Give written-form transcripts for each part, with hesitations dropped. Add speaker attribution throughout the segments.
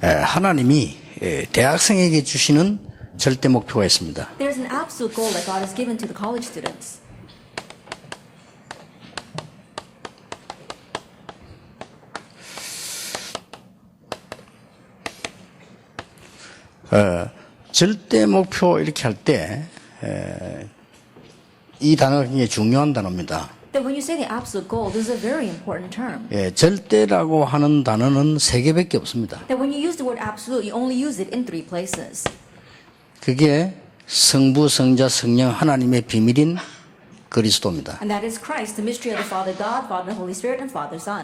Speaker 1: 하나님이 대학생에게 주시는 절대 목표가 있습니다.
Speaker 2: There's an absolute goal that God has given to the college students.
Speaker 1: 절대 목표 이렇게 할 때 이 단어가 굉장히 중요한 단어입니다.
Speaker 2: That when you say the absolute goal, this is a very important term.
Speaker 1: 절대라고 하는 단어는 세 개밖에 없습니다.
Speaker 2: That when you use the word absolute, you only use it in 3 places.
Speaker 1: 그게 성부, 성자, 성령 하나님의 비밀인 그리스도입니다.
Speaker 2: And that is Christ, the mystery of the Father God, Father, Holy Spirit, and Father, Son.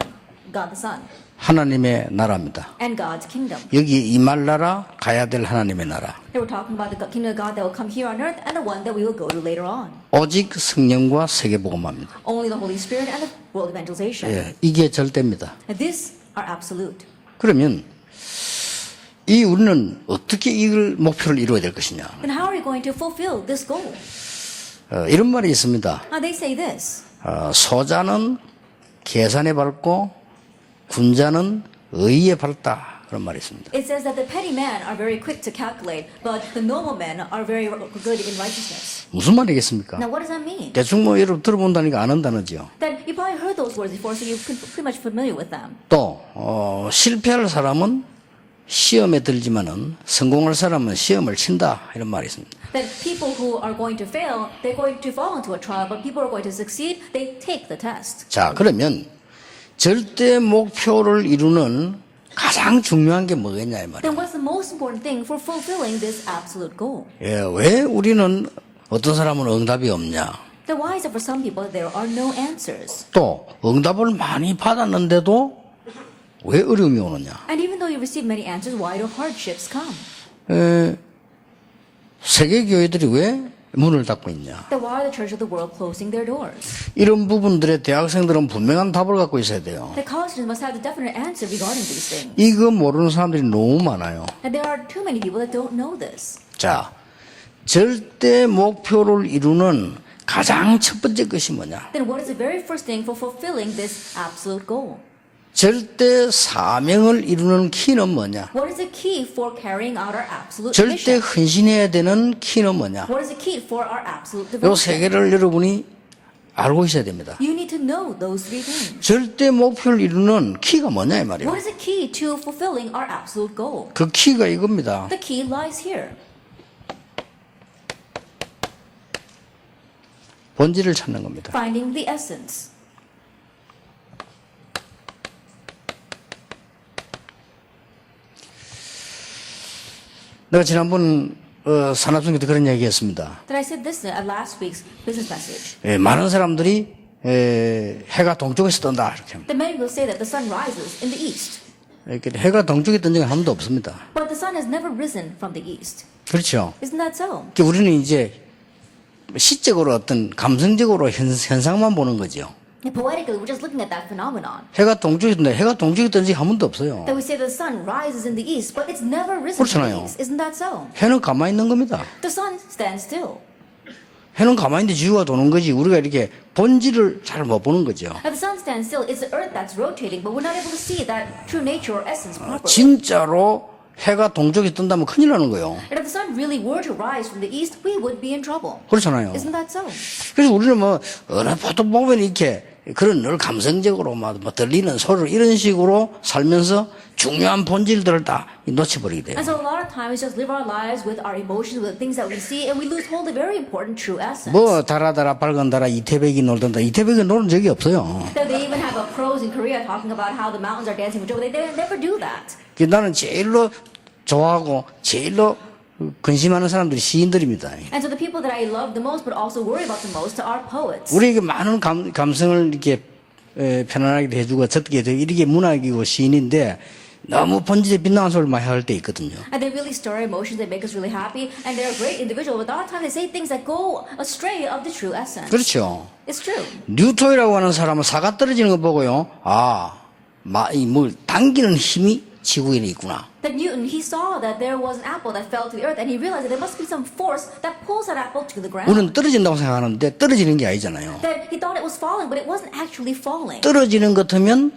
Speaker 2: God the Son.
Speaker 1: 하나님의 나라입니다.
Speaker 2: And God's kingdom.
Speaker 1: 여기 임할 나라, 가야 될 ha나님의 나라.
Speaker 2: They were talking about the kingdom of God that will come here on earth and the one that we will go to later on.
Speaker 1: 오직 성령과 세계복음화입니다.
Speaker 2: Only the Holy Spirit and the world evangelization.
Speaker 1: 이게 절대입니다.
Speaker 2: And these are absolute.
Speaker 1: 그러면 우리는 어떻게 이걸 목표를 이루어야 될 것이냐?
Speaker 2: Then how are we going to fulfill this goal?
Speaker 1: 이런 말이 있습니다.
Speaker 2: Now they say this.
Speaker 1: 소자는 계산에 밝고 군자는 의에 밝다. 그런 말이 있습니다.
Speaker 2: It says that the petty men are very quick to calculate, but the noble men are very good in righteousness.
Speaker 1: 무슨 말이겠습니까?
Speaker 2: Now what does that mean?
Speaker 1: 대충 여러분 들어본다니까 아는 단어죠.
Speaker 2: That you probably heard those words before, so you're pretty much familiar with them.
Speaker 1: 또 실패할 사람은 시험에 들지만은 성공할 사람은 시험을 친다. 이런 말이 있습니다.
Speaker 2: That people who are going to fail, they're going to fall into a trial, but people who are going to succeed, they take the test.
Speaker 1: 자, 그러면 절대 목표를 이루는 가장 중요한 게 뭐겠냐 이 말이에요.
Speaker 2: Then what's the most important thing for fulfilling this absolute goal?
Speaker 1: 왜 우리는 어떤 사람은 응답이 없냐?
Speaker 2: Then why is it for some people there are no answers?
Speaker 1: 또 응답을 많이 받았는데도 왜 어려움이 오느냐?
Speaker 2: And even though you receive many answers, why do hardships come?
Speaker 1: 세계 교회들이 왜 문을 닫고 있냐?
Speaker 2: Then why are the church of the world closing their doors?
Speaker 1: 이런 부분들에 대학생들은 분명한 답을 갖고 있어야 돼요.
Speaker 2: The college students must have a definite answer regarding these things.
Speaker 1: 이거 모르는 사람들이 너무 많아요.
Speaker 2: And there are too many people that don't know this.
Speaker 1: 자, 절대 목표를 이루는 가장 첫 번째 것이 뭐냐?
Speaker 2: Then what is the very first thing for fulfilling this absolute goal?
Speaker 1: 절대 사명을 이루는 키는 뭐냐?
Speaker 2: What is the key for carrying out our absolute
Speaker 1: 절대
Speaker 2: mission?
Speaker 1: 헌신해야 되는 키는 뭐냐?
Speaker 2: What is the key for our absolute
Speaker 1: 요 세
Speaker 2: devotion?
Speaker 1: 개를 여러분이 알고 있어야 됩니다.
Speaker 2: You need to know those 3 things.
Speaker 1: 절대 목표를 이루는 키가 뭐냐 이 말이에요.
Speaker 2: What is the key to fulfilling our absolute goal?
Speaker 1: 그 키가 이겁니다.
Speaker 2: The key lies here.
Speaker 1: 본질을 찾는 겁니다.
Speaker 2: Finding the essence.
Speaker 1: 내가 지난번 산업성에도 그런 얘기했습니다.
Speaker 2: That I said this at last week's business message.
Speaker 1: 많은 사람들이 해가 동쪽에서 뜬다 이렇게 합니다.
Speaker 2: The many will say that the sun rises in the east.
Speaker 1: 이렇게 해가 동쪽에 뜬 적은 한 번도 없습니다.
Speaker 2: But the sun has never risen from the east.
Speaker 1: 그렇죠.
Speaker 2: Isn't that so?
Speaker 1: 그러니까 우리는 이제 시적으로 어떤 감성적으로 현상만 보는 거죠.
Speaker 2: And poetically, we're just looking at that phenomenon.
Speaker 1: 해가 동쪽에 뜬다. 해가 동쪽에 뜬 적이 한 번도 없어요.
Speaker 2: That we say the sun rises in the east, but it's never risen from
Speaker 1: 그렇잖아요.
Speaker 2: the east. Isn't that so?
Speaker 1: 해는 가만히 있는 겁니다.
Speaker 2: The sun stands still.
Speaker 1: 해는 가만히 있는데 지구가 도는 거지. 우리가 이렇게 본질을 잘 못 보는 거죠.
Speaker 2: As the sun stands still, it's the earth that's rotating, but we're not able to see that true nature or essence properly.
Speaker 1: 진짜로 해가 동쪽에 뜬다면 큰일 나는 거예요.
Speaker 2: And if the sun really were to rise from the east, we would be in trouble.
Speaker 1: 그렇잖아요.
Speaker 2: Isn't that so?
Speaker 1: 그래서 우리는 어느 보통 보면 이렇게 그런 늘 감성적으로 들리는 소리를 이런 식으로 살면서 중요한 본질들을 다 놓쳐버리게 돼요.
Speaker 2: And so a lot of times we just live our lives with our emotions, with the things that we see, and we lose hold of very important true essence.
Speaker 1: 달아달아 밝은 달아 이태백이 놀던다. 이태백이 노는 적이 없어요.
Speaker 2: That they even have a prose in Korea talking about how the mountains are dancing with joy. They never do that.
Speaker 1: 나는 제일로 좋아하고 제일로 근심하는 사람들이 시인들입니다.
Speaker 2: And so the people that I love the most, but also worry about the most, are poets.
Speaker 1: 우리에게 많은 감성을 이렇게 편안하게 해주고 듣게 되고 이렇게 문학이고 시인인데 너무 본질에 빗나간 소리를 많이 할 때 있거든요.
Speaker 2: And they really stir emotions, they make us really happy, and they're a great individual, but a lot of times they say things that go astray of the true essence.
Speaker 1: 그렇죠.
Speaker 2: It's true.
Speaker 1: 뉴토이라고 하는 사람은 사과 떨어지는 거 보고요. 뭘 당기는 힘이 지구에 있구나.
Speaker 2: That Newton, he saw that there was an apple that fell to the earth, and he realized that there must be some force that pulls that apple to the ground.
Speaker 1: 우리는 떨어진다고 생각하는데 떨어지는 게 아니잖아요.
Speaker 2: That he thought it was falling, but it wasn't actually falling.
Speaker 1: 떨어지는 것 같으면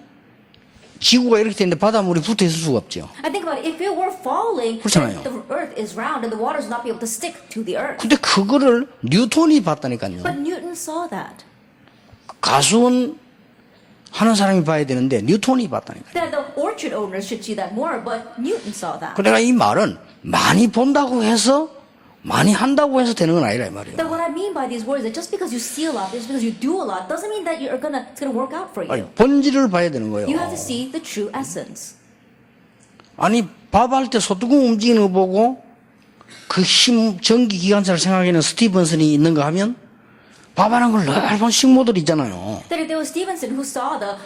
Speaker 1: 지구가 이렇게 되는데 바닷물이 붙어 있을 수가 없죠.
Speaker 2: I think about it. If it were falling,
Speaker 1: 그렇잖아요.
Speaker 2: then the earth is round and the waters would not be able to stick to the earth.
Speaker 1: 근데 그거를 뉴턴이 봤다니까요.
Speaker 2: But Newton saw that.
Speaker 1: 가수원 하는 사람이 봐야 되는데 뉴턴이 봤다니까요.
Speaker 2: That the orchard owners should see that more, but Newton saw that.
Speaker 1: 그러니까 이 말은 많이 본다고 해서 많이 한다고 해서 되는 건 아니라 이 말이에요.
Speaker 2: That what I mean by these words is that just because you see a lot, just because you do a lot, doesn't mean that it's gonna work out for
Speaker 1: 아니,
Speaker 2: you.
Speaker 1: 본질을 봐야 되는 거예요.
Speaker 2: You have to see the true essence.
Speaker 1: 아니 밥할 때 소뚜껑 움직이는 거 보고 그 힘 전기 기관차를 생각하는 스티븐슨이 있는가 하면 밥하는 걸 늘 본 식모들 있잖아요.
Speaker 2: That if there was Stevenson who saw the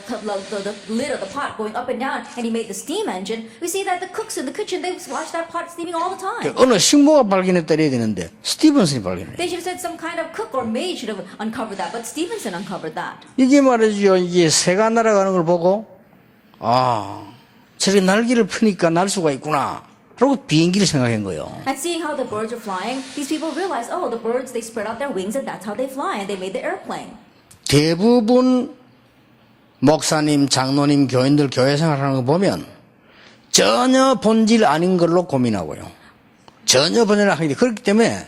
Speaker 2: lid of the pot going up and down and he made the steam engine, we see that the cooks in the kitchen, they watch that pot steaming all the time.
Speaker 1: 어느 식모가 발견했다 이래야 되는데 스티븐슨이 발견해.
Speaker 2: They should have said some kind of cook or maid should have uncovered that, but Stevenson uncovered that.
Speaker 1: 이게 말이죠. 이게 새가 날아가는 걸 보고 아 저렇게 날개를 펴니까 날 수가 있구나. 그리고 비행기를 생각한 거예요.
Speaker 2: And seeing how the birds are flying, these people realized, oh, the birds, they spread out their wings and that's how they fly, and they made the airplane.
Speaker 1: 대부분 목사님, 장로님, 교인들 교회 생활하는 거 보면 전혀 본질 아닌 걸로 고민하고요. 전혀 본질 아닌 게 그렇기 때문에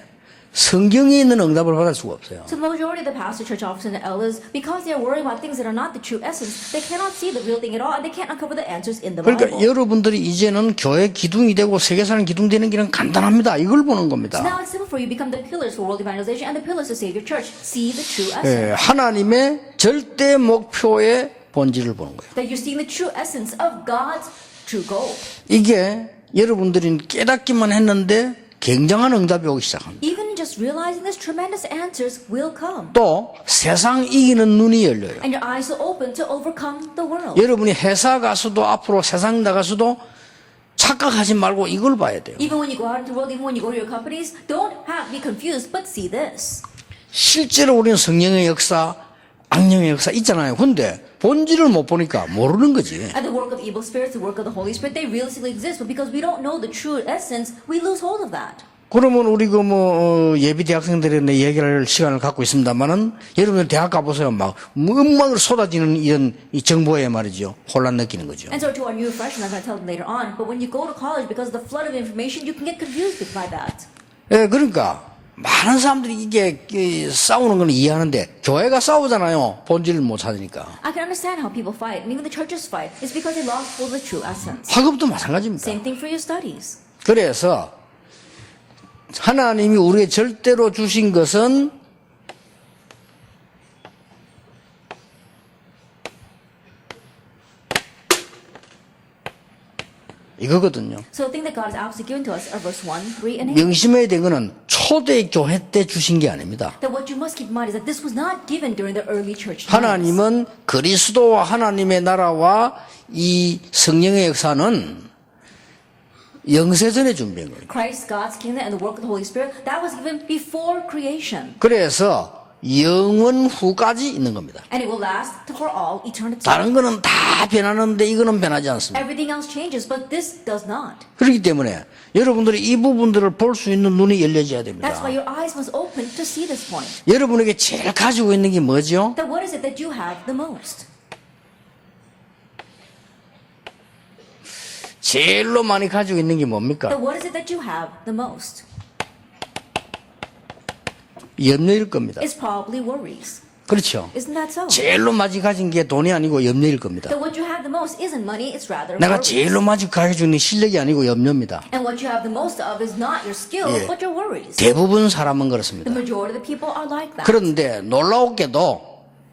Speaker 1: 성경에 있는 응답을 받을 수가 없어요.
Speaker 2: So the majority of the pastor, church officers, and elders, because they are worrying about things that are not the true essence, they cannot see the real thing at all, and they can't uncover the answers in the
Speaker 1: 그러니까
Speaker 2: Bible.
Speaker 1: 여러분들이 이제는 교회 기둥이 되고 세계사는 기둥 되는 길은 간단합니다. 이걸 보는
Speaker 2: So
Speaker 1: 겁니다.
Speaker 2: now it's simple for you to become the pillars for world evangelization and the pillars to save your church. See the true
Speaker 1: 예,
Speaker 2: essence.
Speaker 1: 하나님의 절대 목표의 본질을 보는 거예요.
Speaker 2: That you're seeing the true essence of God's true goal.
Speaker 1: 이게 여러분들이 깨닫기만 했는데 굉장한 응답이 오기 시작합니다.
Speaker 2: Even just realizing this, tremendous answers will come.
Speaker 1: 또 세상 이기는 눈이 열려요.
Speaker 2: And your eyes will open to overcome the world.
Speaker 1: 여러분이 회사 가서도 앞으로 세상 나가서도 착각하지 말고 이걸 봐야 돼요.
Speaker 2: Even when you go out into the world, even when you go to your companies, don't be confused, but see this.
Speaker 1: 실제로 우리는 성령의 역사, 악령의 역사 있잖아요. 근데 본질을 못 보니까 모르는 거지.
Speaker 2: And the work of evil spirits, the work of the Holy Spirit, they realistically exist, but because we don't know the true essence, we lose hold of that.
Speaker 1: 그러면 우리 예비 대학생들의 얘기할 시간을 갖고 있습니다만은 여러분들 대학 가보세요. 막 음악으로 쏟아지는 이런 이 정보에 말이죠. 혼란 느끼는 거죠.
Speaker 2: And so to our new freshmen, I'm going to tell them later on, but when you go to college, because of the flood of information, you can get confused by that.
Speaker 1: 예, 그러니까 많은 사람들이 이게 싸우는 건 이해하는데 교회가 싸우잖아요. 본질을 못 찾으니까.
Speaker 2: I can understand how people fight, and even the churches fight. It's because they lost hold of the true essence.
Speaker 1: 학업도 마찬가지입니다.
Speaker 2: Same thing for your studies.
Speaker 1: 그래서 하나님이 우리에게 절대로 주신 것은 이거거든요.
Speaker 2: So the thing that God has obviously given to us are verse 1, 3, and 8.
Speaker 1: 명심해야 되는 것은 초대 교회 때 주신 게 아닙니다.
Speaker 2: That what you must keep in mind is that this was not given during the early church times.
Speaker 1: 하나님은 그리스도와 하나님의 나라와 이 성령의 역사는 영세전에 준비한 거예요.
Speaker 2: Christ, God's kingdom, and the work of the Holy Spirit, that was given before creation.
Speaker 1: 그래서 영원 후까지 있는 겁니다.
Speaker 2: And it will last for all eternity.
Speaker 1: 다른 거는 다 변하는데 이거는 변하지 않습니다.
Speaker 2: Everything else changes, but this does not.
Speaker 1: 그렇기 때문에 여러분들이 이 부분들을 볼 수 있는 눈이 열려져야 됩니다.
Speaker 2: That's why your eyes must open to see this point.
Speaker 1: 여러분에게 제일 가지고 있는 게 뭐죠?
Speaker 2: That what is it that you have the most?
Speaker 1: 제일로 많이 가지고 있는 게 뭡니까?
Speaker 2: That what is it that you have the most?
Speaker 1: 염려일 겁니다.
Speaker 2: It's probably worries.
Speaker 1: 그렇죠?
Speaker 2: Isn't that so?
Speaker 1: 제일로 많이 가진 게 돈이 아니고 염려일 겁니다.
Speaker 2: That what you have the most isn't money, it's rather
Speaker 1: 내가
Speaker 2: worries.
Speaker 1: 제일로 많이 가지고 있는 실력이 아니고 염려입니다.
Speaker 2: And what you have the most of is not your skill,
Speaker 1: 예.
Speaker 2: but your worries.
Speaker 1: 대부분 사람은
Speaker 2: The
Speaker 1: 그렇습니다.
Speaker 2: majority of the people are like that.
Speaker 1: 그런데 놀라웠게도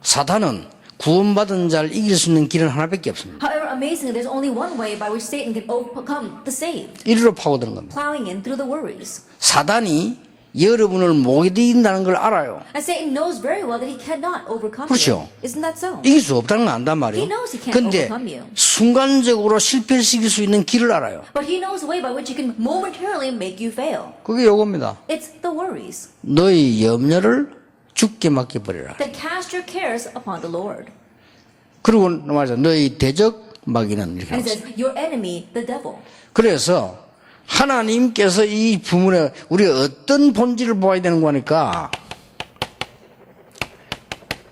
Speaker 1: 사탄은 구원받은 자를 이길 수 있는 길은 하나밖에 없습니다.
Speaker 2: However, amazingly, there's only one way by which Satan can overcome the saved.
Speaker 1: 이리로 파고드는 겁니다.
Speaker 2: Plowing in through the worries.
Speaker 1: 사단이 여러분을 못 이긴다는 걸 알아요.
Speaker 2: And Satan knows very well that he cannot overcome
Speaker 1: 그렇죠.
Speaker 2: you. Isn't that so?
Speaker 1: 이길 수 없다는 걸 안단 말이에요.
Speaker 2: He knows he can't
Speaker 1: 근데
Speaker 2: overcome you.
Speaker 1: 순간적으로 실패시킬 수 있는 길을 알아요.
Speaker 2: But he knows a way by which he can momentarily make you fail.
Speaker 1: 그게 요겁니다.
Speaker 2: It's the worries.
Speaker 1: 너희 염려를 주께 맡겨버리라.
Speaker 2: That cast your cares upon the Lord.
Speaker 1: 그리고 말이죠. 너희 대적 마귀는 이렇게
Speaker 2: And it
Speaker 1: 나왔어요.
Speaker 2: says, your enemy, the devil.
Speaker 1: 그래서 하나님께서 이 부분에 우리가 어떤 본질을 보아야 되는 거니까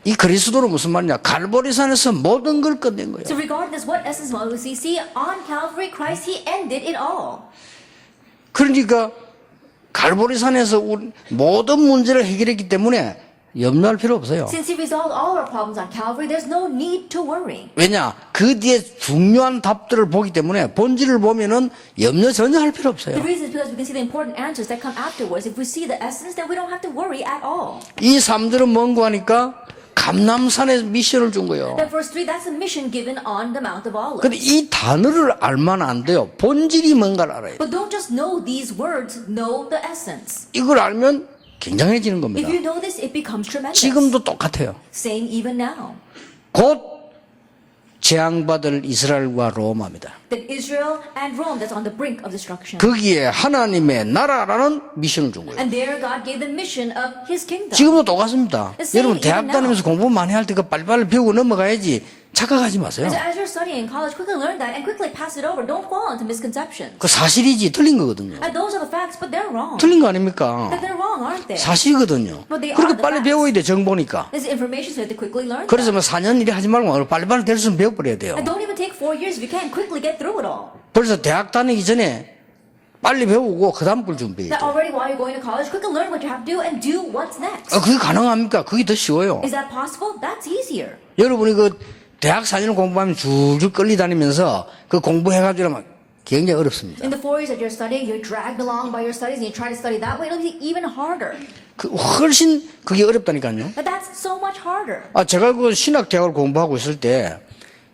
Speaker 1: 이 그리스도는 무슨 말이냐? 갈보리산에서 모든 걸 끝낸 거예요.
Speaker 2: So regardless what essence models we see, on Calvary, Christ, He ended it all.
Speaker 1: 그러니까 갈보리산에서 모든 문제를 해결했기 때문에 염려할 필요 없어요.
Speaker 2: Since He resolved all our problems on Calvary, there's no need to worry.
Speaker 1: 왜냐? 그 뒤에 중요한 답들을 보기 때문에 본질을 보면은 염려 전혀 할 필요 없어요.
Speaker 2: The reason is because we can see the important answers that come afterwards. If we see the essence, then we don't have to worry at all.
Speaker 1: 이 3절은 뭔고 하니까 감람산에 미션을 준 거예요.
Speaker 2: That verse 3, that's a mission given on the Mount of Olives.
Speaker 1: 근데 이 단어를 알면 안 돼요. 본질이 뭔가를 알아야 돼요.
Speaker 2: But don't just know these words, know the essence.
Speaker 1: 이걸 알면 굉장해지는
Speaker 2: If
Speaker 1: 겁니다.
Speaker 2: you know this, it becomes tremendous.
Speaker 1: 지금도 똑같아요.
Speaker 2: Same even now.
Speaker 1: 곧 재앙받을 이스라엘과 로마입니다.
Speaker 2: That Israel and Rome, that's on the brink of destruction.
Speaker 1: 거기에 하나님의 나라라는 미션을 준 거예요.
Speaker 2: And there God gave the mission of His kingdom.
Speaker 1: 지금도 똑같습니다.
Speaker 2: The same
Speaker 1: 여러분 대학
Speaker 2: even
Speaker 1: 다니면서 공부 많이 할 때 그 빨리빨리 배우고 넘어가야지 착각하지 마세요.
Speaker 2: And so as you're studying in college, quickly learn that and quickly pass it over. Don't fall into misconceptions.
Speaker 1: 그 사실이지 틀린 거거든요.
Speaker 2: And those are the facts, but they're wrong.
Speaker 1: 틀린 거 아닙니까?
Speaker 2: That they're wrong, aren't they?
Speaker 1: 사실이거든요.
Speaker 2: But they are
Speaker 1: 그렇게
Speaker 2: the
Speaker 1: 빨리
Speaker 2: facts.
Speaker 1: 배워야 돼 정보니까.
Speaker 2: This information, so you have to quickly learn
Speaker 1: 그래서
Speaker 2: that.
Speaker 1: 뭐 4년 일에 하지 말고 빨리빨리 될 수 있으면 배워버려야 돼요.
Speaker 2: And don't even take 4 years if you can. Quickly get through it all.
Speaker 1: 그래서 대학 다니기 전에 빨리 배우고 그 다음 걸 준비해야
Speaker 2: That
Speaker 1: 돼요.
Speaker 2: already while you're going to college, quickly learn what you have to do and do what's next.
Speaker 1: 그게 가능합니까? 그게 더 쉬워요.
Speaker 2: Is that possible? That's easier.
Speaker 1: 여러분이 그 대학 4년 공부하면 줄줄 끌리다니면서 그 공부해가지고 막 굉장히 어렵습니다.
Speaker 2: In the 4 years that you're studying, you're dragged along by your studies and you try to study that way, it'll be even harder.
Speaker 1: 그 훨씬 그게 어렵다니까요.
Speaker 2: But that's so much harder.
Speaker 1: 제가 그 신학대학을 공부하고 있을 때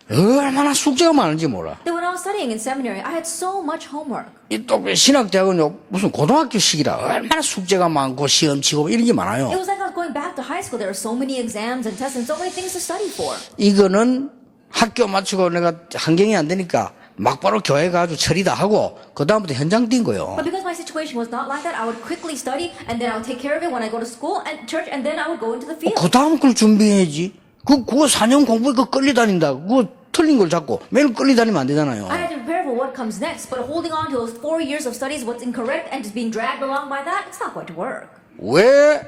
Speaker 1: 얼마나 숙제가 많은지 몰라.
Speaker 2: Then when I was studying in seminary, I had so much homework.
Speaker 1: 또 신학대학은 무슨 고등학교식이라 얼마나 숙제가 많고 시험 치고 이런 게
Speaker 2: It
Speaker 1: 많아요.
Speaker 2: was like I was going back to high school. There were so many exams and tests and so many things to study for.
Speaker 1: 이거는 학교 마치고 내가 환경이 안 되니까 막바로 교회 가서 처리 다 하고 그 다음부터 현장 뛴 거예요.
Speaker 2: But because my situation was not like that, I would quickly study and then I would take care of it when I go to school and church and then I would go into the field.
Speaker 1: 그 다음 걸 준비해야지. 그거 4년 공부에 그 끌려다닌다. 그거 틀린 걸 잡고 매일 끌려다니면 안 되잖아요.
Speaker 2: I had to prepare for what comes next, but holding on to those 4 years of studies, what's incorrect, and just being dragged along by that, it's not going to work.
Speaker 1: 왜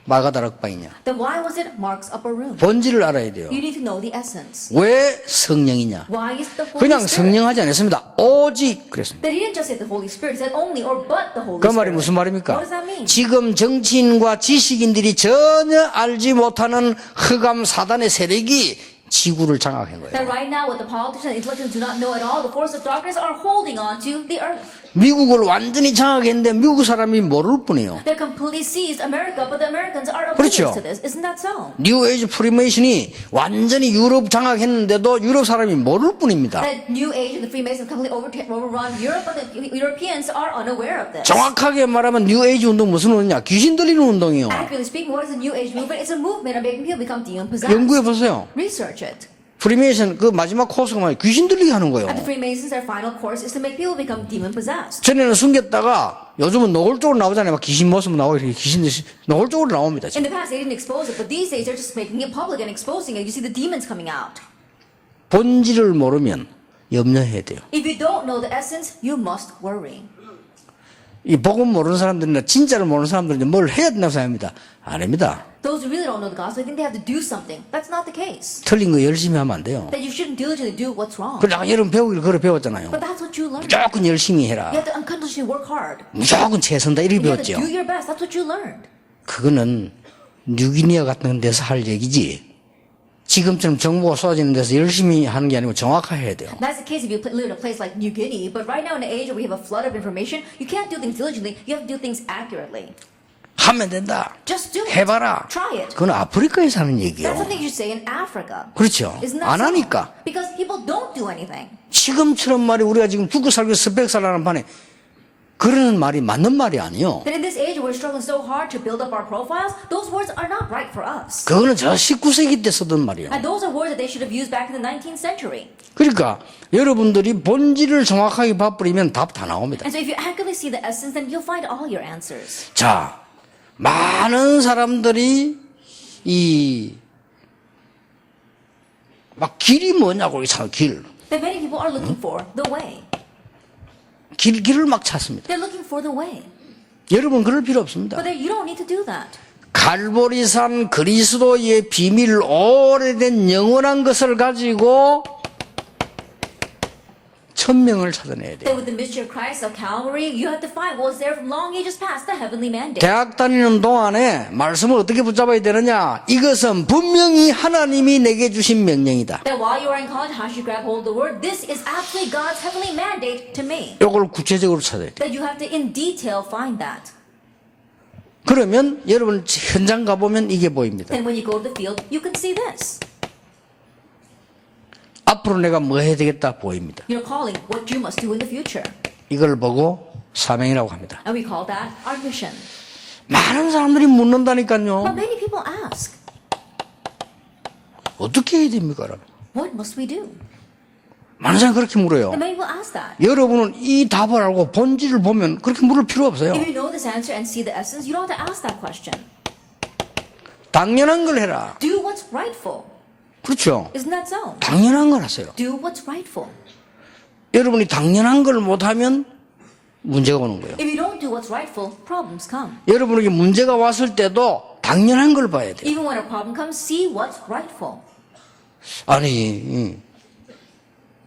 Speaker 1: 마가다락방이냐?
Speaker 2: Then why was it Mark's upper room?
Speaker 1: 본질을 알아야 돼요.
Speaker 2: You need to know the essence.
Speaker 1: 왜 성령이냐?
Speaker 2: Why is the Holy
Speaker 1: 그냥
Speaker 2: Spirit?
Speaker 1: 성령하지 않았습니다. 오직 그랬습니다.
Speaker 2: That he didn't just say the Holy Spirit, he said only or but the Holy
Speaker 1: 그
Speaker 2: Spirit.
Speaker 1: 말이 무슨 말입니까?
Speaker 2: What does that mean?
Speaker 1: 지금 정치인과 지식인들이 전혀 알지 못하는 흑암 사단의 세력이 지구를 장악한 거예요.
Speaker 2: That right now, what the politicians and intellectuals do not know at all, the forces of darkness are holding on to the earth.
Speaker 1: 미국을 완전히 장악했는데 미국 사람이 모를 뿐이에요.
Speaker 2: They're completely seized America, but the Americans are
Speaker 1: 그렇죠.
Speaker 2: oblivious to this. Isn't that so?
Speaker 1: 뉴 에이지 프리메이션이 완전히 유럽 장악했는데도 유럽 사람이 모를 뿐입니다.
Speaker 2: That New Age and the Freemasons completely overrun Europe, but the Europeans are unaware of this.
Speaker 1: 정확하게 말하면 뉴 에이지 운동 무슨 운동이냐? 귀신 들리는 운동이요.
Speaker 2: Accurately speaking, what is the New Age movement? It's a movement of making people become demon-possessed.
Speaker 1: 연구해 보세요.
Speaker 2: Research it.
Speaker 1: 프리메이션 그 마지막 코스가 뭐예요? 귀신 들리게 하는 거예요.
Speaker 2: At the Freemasons, their final course is to make people become demon-possessed.
Speaker 1: 전에는 숨겼다가 요즘은 노골적으로 나오잖아요. 막 귀신 모습 나오고 이렇게 귀신 노골적으로 나옵니다.
Speaker 2: In the past, they didn't expose it, but these days, they're just making it public and exposing it. You see the demons coming out.
Speaker 1: 본질을 모르면 염려해야 돼요.
Speaker 2: If you don't know the essence, you must worry.
Speaker 1: 이 복음 모르는 사람들이나 진짜를 모르는 사람들은 뭘 해야 된다고 생각합니다. 아닙니다.
Speaker 2: Those who really don't know the gospel, they think they have to do something. That's not the case.
Speaker 1: 틀린 거 열심히 하면 안 돼요.
Speaker 2: That you shouldn't diligently do what's wrong.
Speaker 1: 그러다가 여러분 배우기를 그래 배웠잖아요.
Speaker 2: But that's what you learn.
Speaker 1: 무조건 열심히 해라.
Speaker 2: You have to unconditionally work hard.
Speaker 1: 무조건 최선다 이렇게
Speaker 2: You have to
Speaker 1: 배웠죠.
Speaker 2: do your best. That's what you learned.
Speaker 1: 그거는 뉴기니아 같은 데서 할 얘기지. 지금처럼 정보가 쏟아지는 데서 열심히 하는 게 아니고 정확하게 해야 돼요.
Speaker 2: That's the case if you live in a place like New Guinea. But right now in an age where we have a flood of information, you can't do things diligently. You have to do things accurately.
Speaker 1: 하면 된다.
Speaker 2: Just do it.
Speaker 1: 해봐라.
Speaker 2: Try it.
Speaker 1: 그건 아프리카에 사는 얘기예요.
Speaker 2: That's something you should say in Africa.
Speaker 1: 그렇죠.
Speaker 2: Isn't that
Speaker 1: 안
Speaker 2: so?
Speaker 1: 하니까.
Speaker 2: Because people don't do anything.
Speaker 1: 지금처럼 말이 우리가 지금 죽고 살고 스펙 살라는 판에 그러는 말이 맞는 말이 아니에요.
Speaker 2: That in this age where we're struggling so hard to build up our profiles, those words are not right for us.
Speaker 1: 그거는 저 19세기 때 쓰던 말이에요.
Speaker 2: And those are words that they should have used back in the 19th century.
Speaker 1: 그러니까 여러분들이 본질을 정확하게 봐버리면 답 다 나옵니다.
Speaker 2: And so if you accurately see the essence, then you'll find all your answers.
Speaker 1: 자, 많은 사람들이 막 길이 뭐냐고 참 길.
Speaker 2: That many people are looking for the way.
Speaker 1: 길을 막 찾습니다.
Speaker 2: They're looking for the way.
Speaker 1: 여러분 그럴 필요 없습니다.
Speaker 2: But you don't need to do that.
Speaker 1: 갈보리산 그리스도의 비밀, 오래된 영원한 것을 가지고 천명을 찾아내야 돼요.
Speaker 2: That with the mystery of Christ of Calvary, you have to find what was there from long ages past, the heavenly mandate.
Speaker 1: 대학 다니는 동안에 말씀을 어떻게 붙잡아야 되느냐? 이것은 분명히 하나님이 내게 주신 명령이다.
Speaker 2: That while you are in college, how should you grab hold of the word? This is absolutely God's heavenly mandate to me.
Speaker 1: 이걸 구체적으로 찾아야 돼요.
Speaker 2: That you have to in detail find that.
Speaker 1: 그러면 여러분 현장 가보면 이게 보입니다.
Speaker 2: Then when you go to the field, you can see this.
Speaker 1: 앞으로 내가 뭐 해야 되겠다 보입니다.
Speaker 2: Your calling, what you must do in the future.
Speaker 1: 이걸 보고 사명이라고 합니다.
Speaker 2: And we call that our mission.
Speaker 1: 많은 사람들이 묻는다니까요.
Speaker 2: But many people ask,
Speaker 1: 어떻게 해야 됩니까?
Speaker 2: what must we do?
Speaker 1: 많은 사람이 그렇게 물어요.
Speaker 2: And many people ask that.
Speaker 1: 여러분은 이 답을 알고 본질을 보면 그렇게 물을 필요 없어요.
Speaker 2: If you know this answer and see the essence, you don't have to ask that question.
Speaker 1: 당연한 걸 해라.
Speaker 2: Do what's rightful.
Speaker 1: 그렇죠.
Speaker 2: Isn't that so?
Speaker 1: 당연한 걸 하세요.
Speaker 2: Do what's rightful.
Speaker 1: 여러분이 당연한 걸 못하면 문제가 오는 거예요.
Speaker 2: If you don't do what's rightful, problems come.
Speaker 1: 여러분에게 문제가 왔을 때도 당연한 걸 봐야 돼요.
Speaker 2: Even when a problem comes, see what's rightful.
Speaker 1: 아니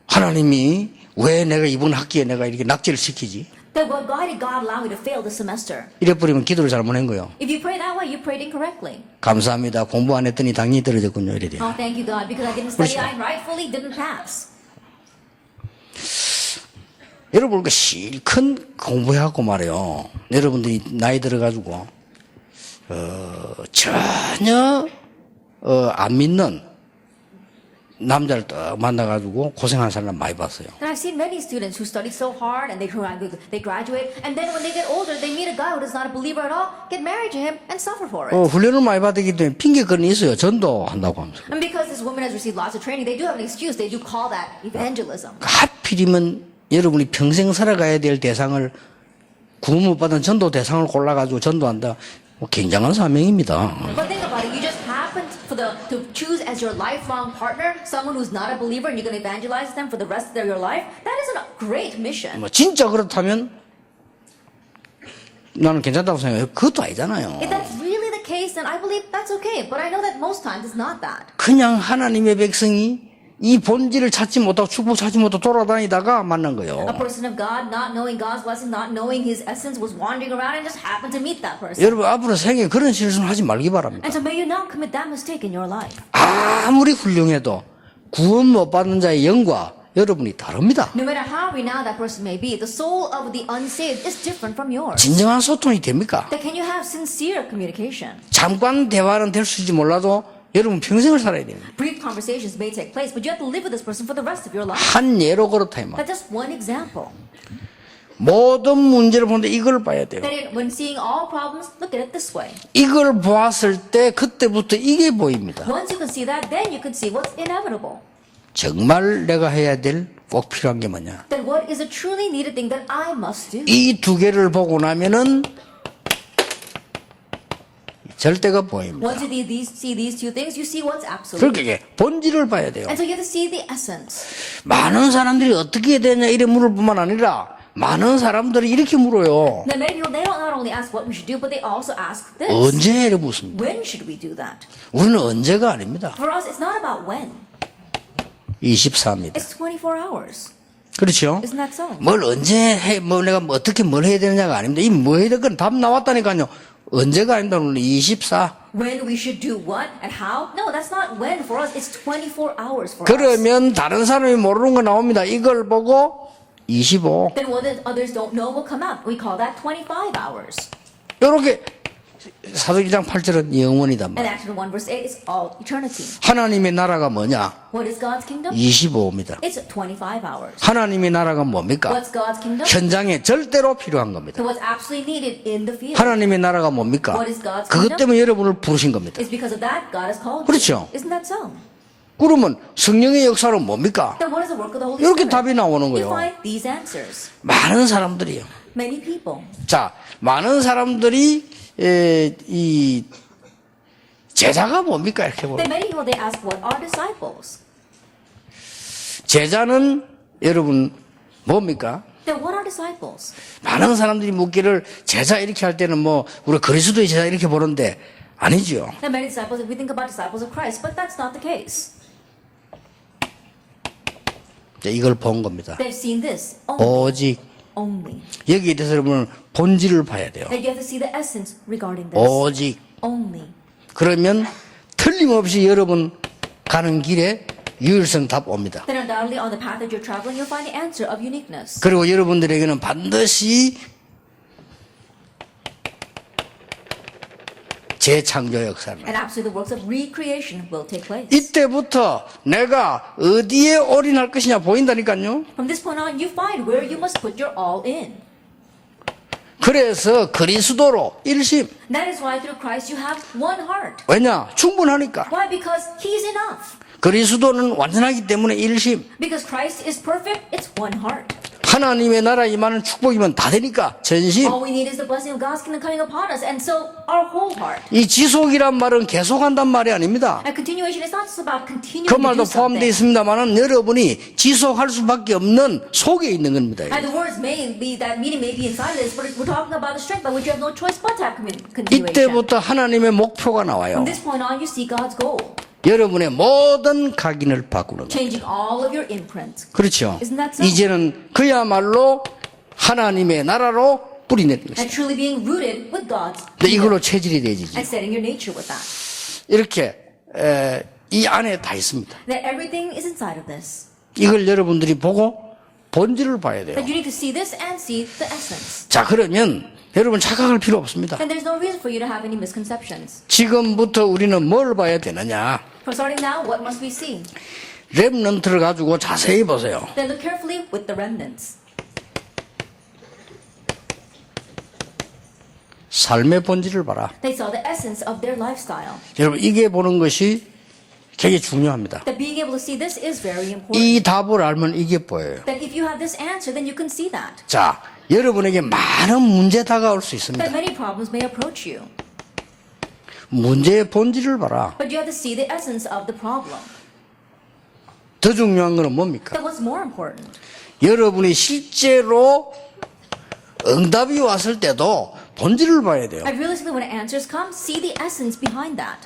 Speaker 1: 하나님이 왜 내가 이번 학기에 내가 이렇게 낙제를 시키지?
Speaker 2: Then why did God allow me to fail this semester?
Speaker 1: 이래 버리면 기도를 잘못한 거예요.
Speaker 2: If you pray that way, you prayed incorrectly.
Speaker 1: 감사합니다. 공부 안 했더니 당연히 떨어졌군요. 이래 돼요.
Speaker 2: Oh, thank you, God, because I didn't study,
Speaker 1: 그렇죠.
Speaker 2: I rightfully didn't pass.
Speaker 1: 여러분 그 실컷 공부해갖고 말이요. 여러분들이 나이 들어가지고 전혀 안 믿는 남자를 딱 만나가지고 고생하는 사람 많이 봤어요.
Speaker 2: And I've seen many students who study so hard and they graduate, and then when they get older, they meet a guy who is not a believer at all, get married to him, and suffer for it.
Speaker 1: 훈련을 많이 받았기 때문에 핑계거리 있어요. 전도한다고 하면서.
Speaker 2: And because this woman has received lots of training, they do have an excuse. They do call that evangelism.
Speaker 1: 하필이면 여러분이 평생 살아가야 될 대상을 구원 못 받은 전도 대상을 골라가지고 전도한다. 굉장한 사명입니다.
Speaker 2: But think about it. You just happen to choose as your lifelong partner someone who's not a believer, and you're going to evangelize them for the rest of your life. That is a great mission.
Speaker 1: 뭐 진짜 그렇다면 나는 괜찮다고 생각해요. 그것도 아니잖아요.
Speaker 2: If that's really the case, then I believe that's okay. But I know that most times it's not that.
Speaker 1: 그냥 하나님의 백성이 이 본질을 찾지 못하고 축복 찾지 못하고 돌아다니다가 만난 거예요.
Speaker 2: A person of God, not knowing God's blessing, not knowing His essence, was wandering around and just happened to meet that person.
Speaker 1: 여러분 앞으로 생에 그런 실수는 하지 말기 바랍니다.
Speaker 2: And so may you not commit that mistake in your life.
Speaker 1: 아무리 훌륭해도 구원 못 받는 자의 영과 여러분이 다릅니다.
Speaker 2: No matter how renowned that person may be, the soul of the unsaved is different from yours.
Speaker 1: 진정한 소통이 됩니까?
Speaker 2: That can you have sincere communication?
Speaker 1: 잠깐 대화는 될 수 있지 몰라도 여러분 평생을 살아야 됩니다.
Speaker 2: Brief conversations may take place, but you have to live with this person for the rest of your life.
Speaker 1: 한 예로 그렇다 이 말.
Speaker 2: That's just one example.
Speaker 1: 모든 문제를 보는데 이걸 봐야 돼요.
Speaker 2: That when seeing all problems, look at it this way.
Speaker 1: 이걸 보았을 때 그때부터 이게 보입니다.
Speaker 2: Once you can see that, then you can see what's inevitable.
Speaker 1: 정말 내가 해야 될 꼭 필요한 게 뭐냐?
Speaker 2: Then what is a truly needed thing that I must do?
Speaker 1: 이 두 개를 보고 나면은 절대가 보입니다.
Speaker 2: Once you see these two things, you see what's absolute.
Speaker 1: 그렇게 본질을 봐야 돼요.
Speaker 2: And so you have to see the essence.
Speaker 1: 많은 사람들이 어떻게 해야 되냐 이래 물을 뿐만 아니라 많은 사람들이 이렇게 물어요.
Speaker 2: Then many people, they don't not only ask what we should do, but they also ask this.
Speaker 1: 언제 이래 묻습니다.
Speaker 2: When should we do that?
Speaker 1: 우리는 언제가 아닙니다.
Speaker 2: For us, it's not about when.
Speaker 1: 24입니다.
Speaker 2: It's 24 hours.
Speaker 1: 그렇죠?
Speaker 2: Isn't that so?
Speaker 1: 뭘 언제 해, 내가 어떻게 뭘 해야 되느냐가 아닙니다. 이 뭐 해야 될 건 답 나왔다니까요. 언제가 아닙니다. 오늘 24.
Speaker 2: When we should do what and how? No, that's not when for us. It's 24 hours for us.
Speaker 1: 그러면 다른 사람이 모르는 거 나옵니다. 이걸 보고 25.
Speaker 2: Then what others don't know will come out. We call that 25 hours.
Speaker 1: 이렇게 사도기장 8절은 영원이단
Speaker 2: And
Speaker 1: 말이에요.
Speaker 2: Acts 1 verse 8 is all eternity.
Speaker 1: 하나님의 나라가 뭐냐?
Speaker 2: What is God's kingdom?
Speaker 1: 25입니다.
Speaker 2: It's 25 hours.
Speaker 1: 하나님의 나라가 뭡니까?
Speaker 2: What's God's kingdom?
Speaker 1: 현장에 절대로 필요한 겁니다.
Speaker 2: So what's absolutely needed in the field?
Speaker 1: 하나님의 나라가 뭡니까?
Speaker 2: What is God's
Speaker 1: 그것
Speaker 2: kingdom?
Speaker 1: 때문에 여러분을 부르신 겁니다.
Speaker 2: It's because of that God has called
Speaker 1: 그렇죠.
Speaker 2: you. Isn't that so?
Speaker 1: 그러면 성령의 역사는 뭡니까?
Speaker 2: Then what is the work of the Holy
Speaker 1: 이렇게
Speaker 2: Spirit?
Speaker 1: 답이 나오는
Speaker 2: You
Speaker 1: 거예요.
Speaker 2: find these answers.
Speaker 1: 많은 사람들이요.
Speaker 2: Many people.
Speaker 1: 자, 많은 사람들이 이 제자가 뭡니까? 이렇게 보면
Speaker 2: Then many people they ask what are disciples?
Speaker 1: 제자는 여러분 뭡니까?
Speaker 2: Then what are disciples?
Speaker 1: 많은 사람들이 묻기를 제자 이렇게 할 때는 뭐 우리 그리스도의 제자 이렇게 보는데 아니죠.
Speaker 2: There are many disciples, we think about disciples of Christ, but that's not the case.
Speaker 1: 이걸 본 겁니다.
Speaker 2: They've seen this
Speaker 1: 오직
Speaker 2: only.
Speaker 1: 여기에 대해서 여러분 본질을 봐야 돼요.
Speaker 2: That you have to see the essence regarding this.
Speaker 1: 오직.
Speaker 2: Only.
Speaker 1: 그러면 틀림없이 여러분 가는 길에 유일성 답 옵니다.
Speaker 2: Then undoubtedly on the path that you're traveling, you'll find the answer of uniqueness.
Speaker 1: 그리고 여러분들에게는 반드시 재창조 역사를.
Speaker 2: And absolutely the works of recreation will take place.
Speaker 1: 이때부터 내가 어디에 올인할 것이냐 보인다니까요.
Speaker 2: From this point on, you find where you must put your all in.
Speaker 1: 그래서 그리스도로 일심.
Speaker 2: That is why through Christ you have one heart.
Speaker 1: 왜냐? 충분하니까.
Speaker 2: Why? Because He's enough.
Speaker 1: 그리스도는 완전하기 때문에 일심.
Speaker 2: Because Christ is perfect, it's one heart.
Speaker 1: 하나님의 나라 임하는 축복이면 다 되니까 전심.
Speaker 2: All we need is the blessing of God's kingdom coming upon us, and so our whole heart.
Speaker 1: 이 지속이란 말은 계속한단 말이 아닙니다.
Speaker 2: And continuation is not just about continuing
Speaker 1: 그
Speaker 2: to do
Speaker 1: 말도 포함되어
Speaker 2: something.
Speaker 1: 있습니다만은 여러분이 지속할 수밖에 없는 속에 있는 겁니다.
Speaker 2: And the words may be, that meaning may be inside of this, but we're talking about the strength by which you have no choice but to have continuation.
Speaker 1: 이때부터 하나님의 목표가 나와요.
Speaker 2: From this point on, you see God's goal.
Speaker 1: 여러분의 모든 각인을 바꾸는 거.
Speaker 2: Changing all of your imprint.
Speaker 1: 그렇죠.
Speaker 2: Isn't that so?
Speaker 1: 이제는 그야말로 하나님의 나라로 뿌리내리는 것입니다.
Speaker 2: And truly being rooted with God's
Speaker 1: 근데 이걸로 체질이 되지지.
Speaker 2: and setting your nature with that.
Speaker 1: 이렇게 이 안에 다 있습니다.
Speaker 2: That everything is inside of this.
Speaker 1: 이걸 여러분들이 보고 본질을 봐야 돼요.
Speaker 2: That you need to see this and see the essence.
Speaker 1: 자, 그러면 여러분 착각할 필요 없습니다.
Speaker 2: And there's no reason for you to have any misconceptions.
Speaker 1: 지금부터 우리는 뭘 봐야 되느냐?
Speaker 2: For starting now, what must we see?
Speaker 1: 렘넌트를 가지고 자세히 보세요.
Speaker 2: Then look carefully with the remnants.
Speaker 1: 삶의 본질을 봐라.
Speaker 2: They saw the essence of their lifestyle.
Speaker 1: 여러분 이게 보는 것이 되게 중요합니다.
Speaker 2: That being able to see this is very important.
Speaker 1: 이 답을 알면 이게 보여요.
Speaker 2: That if you have this answer, then you can see that.
Speaker 1: 자, 여러분에게 많은 문제 다가올 수 있습니다.
Speaker 2: That many problems may approach you.
Speaker 1: 문제의 본질을 봐라.
Speaker 2: But you have to see the essence of the problem.
Speaker 1: 더 중요한 것은 뭡니까?
Speaker 2: Then what's more important?
Speaker 1: 여러분이 실제로 응답이 왔을 때도 본질을 봐야 돼요.
Speaker 2: And realistically, when answers come, see the essence behind that.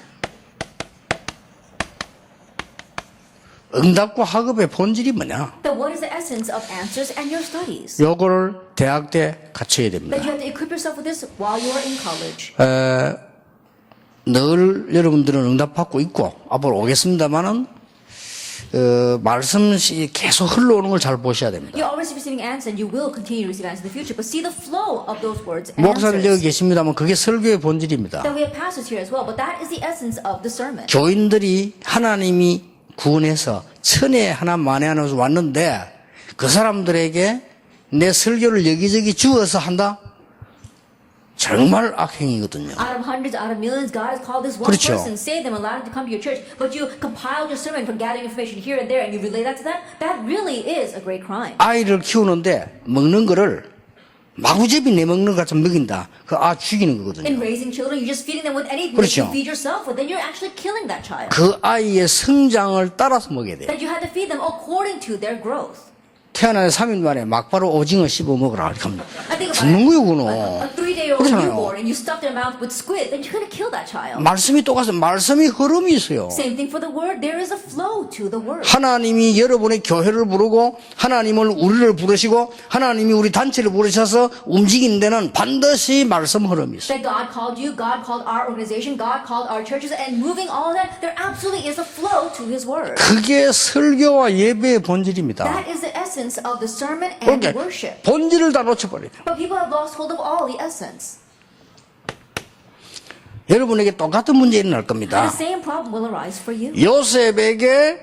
Speaker 1: 응답과 학업의 본질이 뭐냐?
Speaker 2: That what is the essence of answers and your studies?
Speaker 1: 요거를 대학 때 갖춰야 됩니다.
Speaker 2: That you have to equip yourself with this while you are in college.
Speaker 1: 늘 여러분들은 응답받고 있고 앞으로 오겠습니다만은 말씀이 계속 흘러오는 걸 잘 보셔야 됩니다.
Speaker 2: You're always receiving answers, and you will continue to receive answers in the future. But see the flow of those words and
Speaker 1: 목사님 여기
Speaker 2: answers.
Speaker 1: 계십니다만 그게 설교의 본질입니다.
Speaker 2: That we have pastors here as well, but that is the essence of the sermon.
Speaker 1: 교인들이 하나님이 구원해서 천에 하나 만에 하나 왔는데 그 사람들에게 내 설교를 여기저기 주어서 한다? 정말 악행이거든요.
Speaker 2: Out of hundreds, out of millions, God has called this one
Speaker 1: 그렇죠.
Speaker 2: person, saved them, allowed them to come to your church. But you compiled your sermon from gathering information here and there, and you relay that to them. That really is a great crime.
Speaker 1: 아이를 키우는데 먹는 거를 마구잡이 내먹는 것 같은 먹인다. 그 죽이는 거거든요.
Speaker 2: In raising children, you're just feeding them with anything
Speaker 1: 그렇죠.
Speaker 2: that you feed yourself with, then you're actually killing that child.
Speaker 1: 그 아이의 성장을 따라서 먹여야 돼요.
Speaker 2: That you had to feed them according to their growth.
Speaker 1: 태어나서 3일 만에 막바로 오징어 씹어 먹으라. 이렇게 하면
Speaker 2: I think about
Speaker 1: 죽는 거요, 그거는.
Speaker 2: a 3-day-old
Speaker 1: 그렇잖아요.
Speaker 2: newborn, and you stuff their mouth with squid, then you're going to kill that child.
Speaker 1: 말씀이 똑같아요. 말씀이 흐름이 있어요.
Speaker 2: Same thing for the word. There is a flow to the word.
Speaker 1: 하나님이 여러분의 교회를 부르고 하나님을 우리를 부르시고 하나님이 우리 단체를 부르셔서 움직이는 데는 반드시 말씀 흐름이 있어요.
Speaker 2: That God called you, God called our organization, God called our churches, and moving all of that, there absolutely is a flow to His word.
Speaker 1: 그게 설교와 예배의 본질입니다.
Speaker 2: That is the essence of the sermon and
Speaker 1: 그러니까
Speaker 2: worship.
Speaker 1: 본질을 다 놓쳐버려요.
Speaker 2: But people have lost hold of all the essence.
Speaker 1: 여러분에게 똑같은 문제 일어날
Speaker 2: And
Speaker 1: 겁니다.
Speaker 2: the same problem will arise for you.
Speaker 1: 요셉에게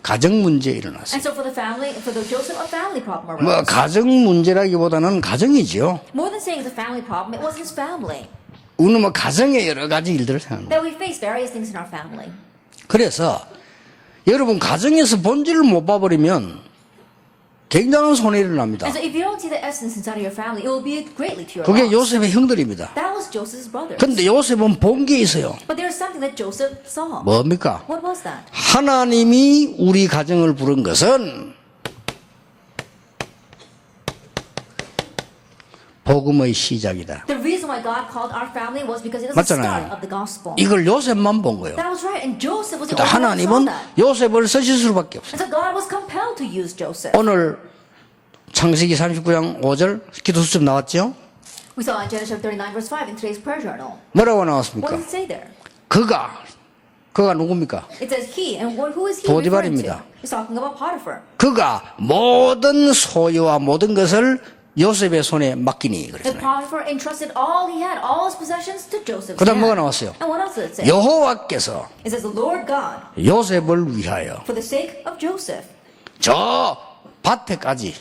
Speaker 1: 가정 문제 일어났어요.
Speaker 2: And so for the family, for the Joseph, a family problem
Speaker 1: 뭐
Speaker 2: arose.
Speaker 1: 가정 문제라기보다는 가정이지요.
Speaker 2: More than saying it's a family problem, it was his family.
Speaker 1: 우리는 뭐 가정의 여러 가지 일들을 생각합니다.
Speaker 2: That we face various things in our family.
Speaker 1: 그래서 여러분 가정에서 본질을 못 봐버리면 굉장한 손해를 일어납니다.
Speaker 2: And so if you don't see the essence inside of your family, it will be greatly to your
Speaker 1: 그게
Speaker 2: loss.
Speaker 1: 요셉의 형들입니다.
Speaker 2: That was Joseph's brothers.
Speaker 1: 근데 요셉은 본 게 있어요.
Speaker 2: But there was something that Joseph saw.
Speaker 1: 뭡니까?
Speaker 2: What was that?
Speaker 1: 하나님이 우리 가정을 부른 것은 복음의 시작이다.
Speaker 2: The reason why God called our family was because it was the
Speaker 1: 맞잖아요.
Speaker 2: start of the gospel.
Speaker 1: 이걸 요셉만 본 거예요.
Speaker 2: That was right, and Joseph was the
Speaker 1: 그러니까
Speaker 2: only one who saw
Speaker 1: 하나님은
Speaker 2: that.
Speaker 1: 요셉을 쓰실 수밖에 없어요.
Speaker 2: And so God was compelled to use Joseph.
Speaker 1: 오늘 창세기 39장 5절 기도 수첩 나왔죠?
Speaker 2: We saw in Genesis 39 verse 5 in today's prayer journal.
Speaker 1: 뭐라고
Speaker 2: What
Speaker 1: 나왔습니까?
Speaker 2: does it say there?
Speaker 1: 그가 누굽니까?
Speaker 2: It says he, and who is he referring to?
Speaker 1: 보디발입니다.
Speaker 2: He's talking about Potiphar.
Speaker 1: 그가 모든 소유와 모든 것을 요셉의 손에 맡기니
Speaker 2: And
Speaker 1: 그랬잖아요.
Speaker 2: Potiphar entrusted all he had, all his possessions to Joseph's
Speaker 1: 그다음
Speaker 2: hand.
Speaker 1: 뭐가 나왔어요?
Speaker 2: And what else did it say?
Speaker 1: 여호와께서
Speaker 2: It says the Lord God,
Speaker 1: 요셉을 위하여
Speaker 2: for the sake of Joseph,
Speaker 1: 저 밭에까지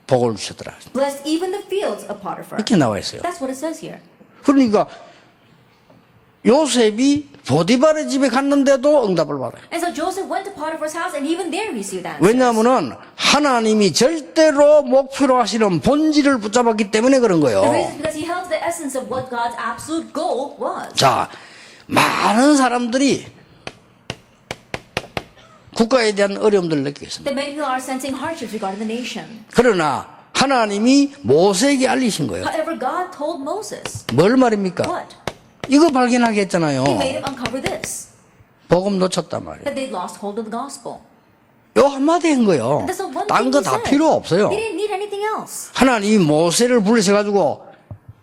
Speaker 1: 복을 주셨더라.
Speaker 2: blessed even the fields of Potiphar.
Speaker 1: 이렇게 나와 있어요.
Speaker 2: That's what it says here.
Speaker 1: 그러니까 요셉이 보디발의 집에 갔는데도 응답을 받아요.
Speaker 2: And so Joseph went to Potiphar's house, and even there he received answers.
Speaker 1: 왜냐하면은 하나님이 절대로 목표로 하시는 본질을 붙잡았기 때문에 그런
Speaker 2: The reason
Speaker 1: 거예요.
Speaker 2: is because he held to the essence of what God's absolute goal was.
Speaker 1: 자, 많은 사람들이 국가에 대한 어려움들을 느끼고 있습니다.
Speaker 2: That many people are sensing hardships regarding the nation.
Speaker 1: 그러나 하나님이 모세에게 알리신 거예요.
Speaker 2: However, God told Moses,
Speaker 1: 뭘 말입니까?
Speaker 2: what?
Speaker 1: 이거 발견하게 했잖아요.
Speaker 2: He made him uncover this,
Speaker 1: 복음 놓쳤단 말이에요.
Speaker 2: that they lost hold of the gospel.
Speaker 1: 요 한마디 한 거예요.
Speaker 2: That's the one
Speaker 1: 딴
Speaker 2: thing
Speaker 1: 거
Speaker 2: he
Speaker 1: 다
Speaker 2: said.
Speaker 1: 필요 없어요.
Speaker 2: He didn't need anything else.
Speaker 1: 하나님이 모세를 부르셔가지고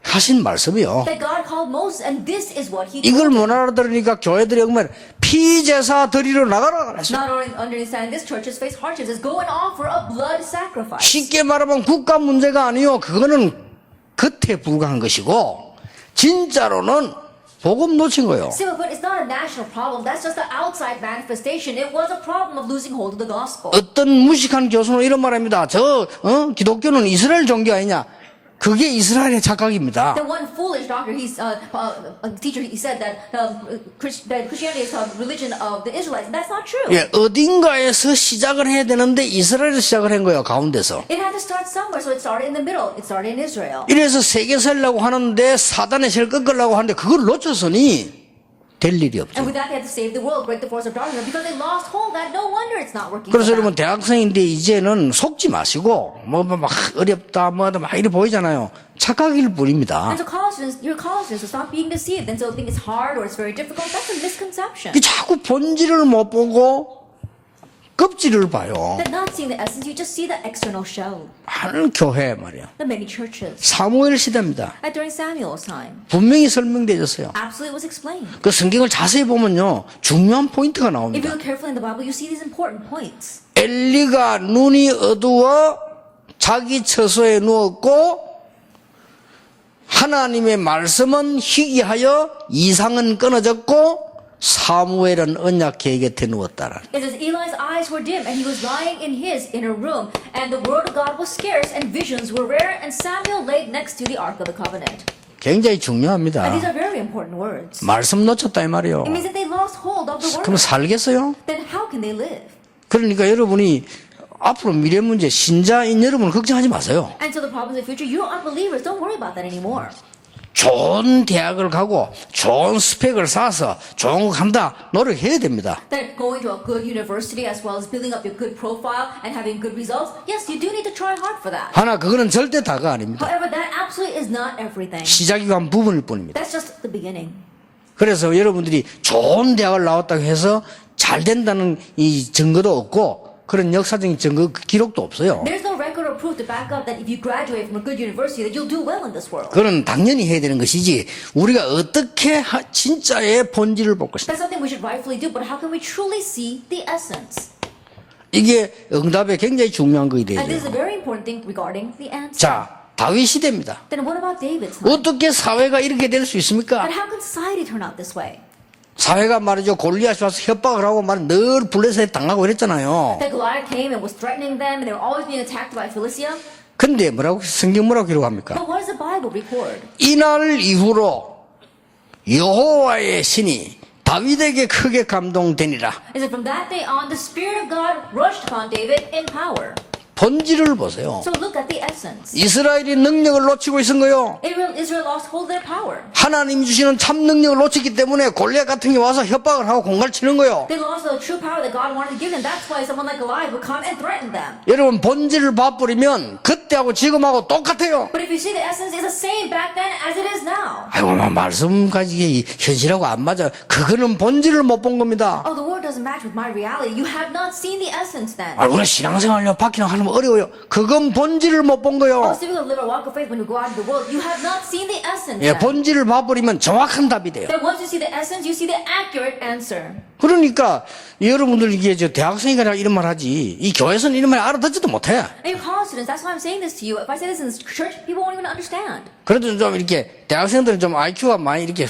Speaker 1: 하신 말씀이요.
Speaker 2: That God called Moses, and this is what he
Speaker 1: 이걸
Speaker 2: told
Speaker 1: 못
Speaker 2: him.
Speaker 1: 알아들으니까 교회들이 정말 피제사 드리러 나가라 그랬어요.
Speaker 2: Not only understanding this, churches face hardships. Is go and offer a blood sacrifice.
Speaker 1: 쉽게 말하면 국가 문제가 아니요. 그거는 겉에 불과한 것이고 진짜로는 복음 놓친 거예요.
Speaker 2: Simply put, it's not a national problem. That's just the outside manifestation. It was a problem of losing hold of the gospel.
Speaker 1: 어떤 무식한 교수는 이런 말합니다. 기독교는 이스라엘 종교 아니냐? 그게 이스라엘의 착각입니다.
Speaker 2: The one foolish doctor, he's a teacher. He said that that Christianity is a religion of the Israelites. And that's not true.
Speaker 1: 예, 어딘가에서 시작을 해야 되는데 이스라엘에서 시작을 한 거예요. 가운데서.
Speaker 2: It had to start somewhere, so it started in the middle. It started in Israel.
Speaker 1: 이래서 세계 살려고 하는데 사단의 실 꺾으려고 하는데 그걸 놓쳤으니 될 일이 없죠.
Speaker 2: And with that, they had to save the world, break the force of darkness. Because they lost hold, that no wonder it's not working.
Speaker 1: 그래서
Speaker 2: for
Speaker 1: 여러분
Speaker 2: them.
Speaker 1: 대학생인데 이제는 속지 마시고 뭐 막 어렵다 뭐다 막 이래 보이잖아요. 착각일 뿐입니다.
Speaker 2: And so college students, you're college students, so stop being deceived. And so think it's hard or it's very difficult. That's a misconception.
Speaker 1: 이 자꾸 본질을 못 보고 껍질을 봐요.
Speaker 2: That not seeing the essence, you just see the external shell.
Speaker 1: 많은 교회 말이야.
Speaker 2: The many churches.
Speaker 1: 사무엘 시대입니다.
Speaker 2: During Samuel's time,
Speaker 1: 분명히 설명되었어요.
Speaker 2: absolutely was explained.
Speaker 1: 그 성경을 자세히 보면요 중요한 포인트가
Speaker 2: If you
Speaker 1: 나옵니다.
Speaker 2: look carefully in the Bible, you see these important points.
Speaker 1: 엘리가 눈이 어두워 자기 처소에 누웠고 하나님의 말씀은 희귀하여 이상은 끊어졌고 사무엘은 언약궤 곁에 누웠다라.
Speaker 2: It says Eli's eyes were dim and he was lying in his inner room, and the word of God was scarce and visions were rare, and Samuel laid next to the ark of the covenant.
Speaker 1: 굉장히
Speaker 2: And these
Speaker 1: 중요합니다.
Speaker 2: are very important words.
Speaker 1: 말씀 놓쳤다 이 말이요.
Speaker 2: It means that they lost hold of the
Speaker 1: 그럼
Speaker 2: word.
Speaker 1: 살겠어요?
Speaker 2: Then how can they live?
Speaker 1: 그러니까 여러분이 앞으로 미래 문제 신자인 여러분 걱정하지 마세요.
Speaker 2: And so the problems of the future, you aren't believers, don't worry about that anymore.
Speaker 1: 좋은 대학을 가고 좋은 스펙을 쌓아서 좋은 거 한다 노력해야 됩니다.
Speaker 2: That going to a good university as well as building up your good profile and having good results, yes, you do need to try hard for that.
Speaker 1: 하나 그거는 절대 다가 아닙니다.
Speaker 2: However, that absolutely is not everything.
Speaker 1: 시작이고 한 부분일 뿐입니다.
Speaker 2: That's just the beginning.
Speaker 1: 그래서 여러분들이 좋은 대학을 나왔다고 해서 잘 된다는 이 증거도 없고 그런 역사적인 증거 기록도 없어요.
Speaker 2: There's no record or proof to back up that if you graduate from a good university that you'll do well in this world.
Speaker 1: 그건 당연히 해야 되는 것이지 우리가 어떻게 진짜의 본질을 볼 것인가.
Speaker 2: That's something we should rightfully do, but how can we truly see the essence?
Speaker 1: 이게 응답에 굉장히 중요한 것이
Speaker 2: And this is
Speaker 1: 되죠.
Speaker 2: a very important thing regarding the answer.
Speaker 1: 자, 다윗 시대입니다.
Speaker 2: Then what about David's life?
Speaker 1: 어떻게 사회가 이렇게 될 수 있습니까?
Speaker 2: And how can society turn out this way?
Speaker 1: 사회가 말이죠. 골리앗이 와서 협박을 하고 늘 블레셋에 당하고 이랬잖아요.
Speaker 2: That Goliath came and was threatening them, and they were always being attacked by Philistia.
Speaker 1: 근데 성경 뭐라고 기록합니까?
Speaker 2: But what does the Bible record?
Speaker 1: 이날 이후로 여호와의 신이 다윗에게 크게 감동되니라.
Speaker 2: Is that from that day on, the Spirit of God rushed upon David in power.
Speaker 1: 본질을 보세요.
Speaker 2: So look at the essence.
Speaker 1: 이스라엘이 능력을 놓치고 있은 거요.
Speaker 2: Israel lost hold of their power.
Speaker 1: 하나님이 주시는 참 능력을 놓쳤기 때문에 골리앗 같은 게 와서 협박을 하고 공갈 치는 거요.
Speaker 2: They lost the true power that God wanted to give them. That's why someone like Goliath would come and threaten them.
Speaker 1: 여러분 본질을 봐버리면 그때하고 지금하고 똑같아요.
Speaker 2: But if you see the essence is the same back then as it is now.
Speaker 1: 아이고 말씀까지 이게 현실하고 안 맞아. 그거는 본질을 못 본 겁니다.
Speaker 2: Oh, the word doesn't match with my reality. You have not seen the essence then.
Speaker 1: 우리가 신앙생활요 바뀌는 하면 어려워요. 그건 본질을 못 본
Speaker 2: Oh,
Speaker 1: 거요.
Speaker 2: so you live a walk of faith when you go out into the world. You have not seen the essence
Speaker 1: 예,
Speaker 2: then.
Speaker 1: 본질을 봐버리면 정확한 답이 돼요.
Speaker 2: Then once you see the essence, you see the accurate answer.
Speaker 1: 그러니까 여러분들 이게 저 대학생이니까 이런 말 하지. 이 교회에서는 이런 말 알아듣지도 못해.
Speaker 2: And your college students, that's why I'm saying this to you. If I say this in church, people won't even understand.
Speaker 1: 그래도 좀 이렇게 대학생들은 좀 IQ가 많이 이렇게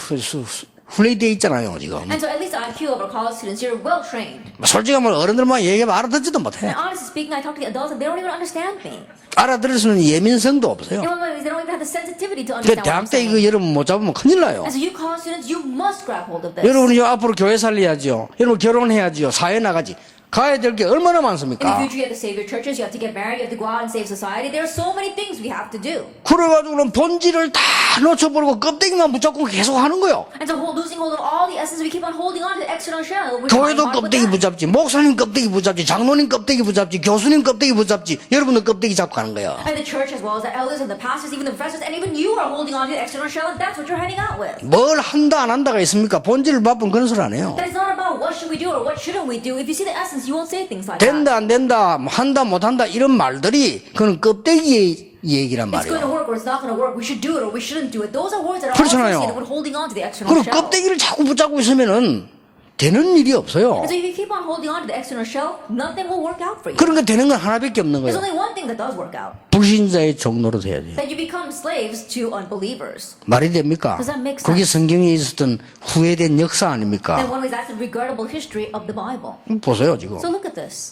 Speaker 1: 훈련되어 있잖아요 지금.
Speaker 2: And so at least the IQ of our college students, you're well trained.
Speaker 1: 솔직히 말하면 어른들만 얘기하면 알아듣지도 못해.
Speaker 2: And honestly speaking, I talk to the adults and they don't even understand me.
Speaker 1: 알아들을 수 있는 예민성도 없어요.
Speaker 2: In one way, they don't even have the sensitivity to
Speaker 1: 근데
Speaker 2: understand what I'm
Speaker 1: 대학 때
Speaker 2: saying.
Speaker 1: 이거 여러분 못 잡으면 큰일 나요.
Speaker 2: And so you college students, you must grab hold of this.
Speaker 1: 여러분이 앞으로 교회 살려야지요. 여러분 결혼해야지요. 사회 나가지. 가야 될 게 얼마나
Speaker 2: In the
Speaker 1: 많습니까?
Speaker 2: future, you have to save your churches, you have to get married, you have to go out and save society. There are so many things we have to do.
Speaker 1: 그래가지고는 본질을 다 놓쳐버리고 껍데기만 붙잡고 계속 하는 거요.
Speaker 2: And so losing hold of all the essence, we keep on holding on to the external shell. We're
Speaker 1: 교회도
Speaker 2: trying hard with
Speaker 1: 껍데기
Speaker 2: that.
Speaker 1: 붙잡지, 목사님 껍데기 붙잡지, 장로님 껍데기 붙잡지, 교수님 껍데기 붙잡지, 여러분들 껍데기 잡고 가는 거야.
Speaker 2: And the church as well as the elders and the pastors, even the professors, and even you are holding on to the external shell, and that's what you're heading out with.
Speaker 1: 뭘 한다 안 한다가 있습니까? 본질을 바쁜 그런 소리 안 해요.
Speaker 2: That is not about what should we do or what shouldn't we do. If you see the essence, you won't say things like that.
Speaker 1: 된다 안 된다, 뭐 한다 못 한다 이런 말들이 그건 껍데기의 얘기란
Speaker 2: It's going to
Speaker 1: 말이에요.
Speaker 2: work or it's not going to work. We should do it or we shouldn't do it. Those are words that are
Speaker 1: 그렇잖아요.
Speaker 2: associated with holding on to the external
Speaker 1: 그리고
Speaker 2: shell.
Speaker 1: 껍데기를 자꾸 붙잡고 있으면은 되는 일이 없어요.
Speaker 2: And so if you keep on holding on to the external shell, nothing will work out for you.
Speaker 1: 그러니까 되는 건 하나밖에 없는
Speaker 2: There's
Speaker 1: 거예요.
Speaker 2: only one thing that does work out.
Speaker 1: 불신자의 종로로 돼야 돼요.
Speaker 2: That you become slaves to unbelievers.
Speaker 1: 말이 됩니까?
Speaker 2: Does that make sense?
Speaker 1: 그게 성경에 있었던 후회된 역사 아닙니까?
Speaker 2: And one way that's the regrettable history of the Bible.
Speaker 1: 보세요 지금.
Speaker 2: So look at this.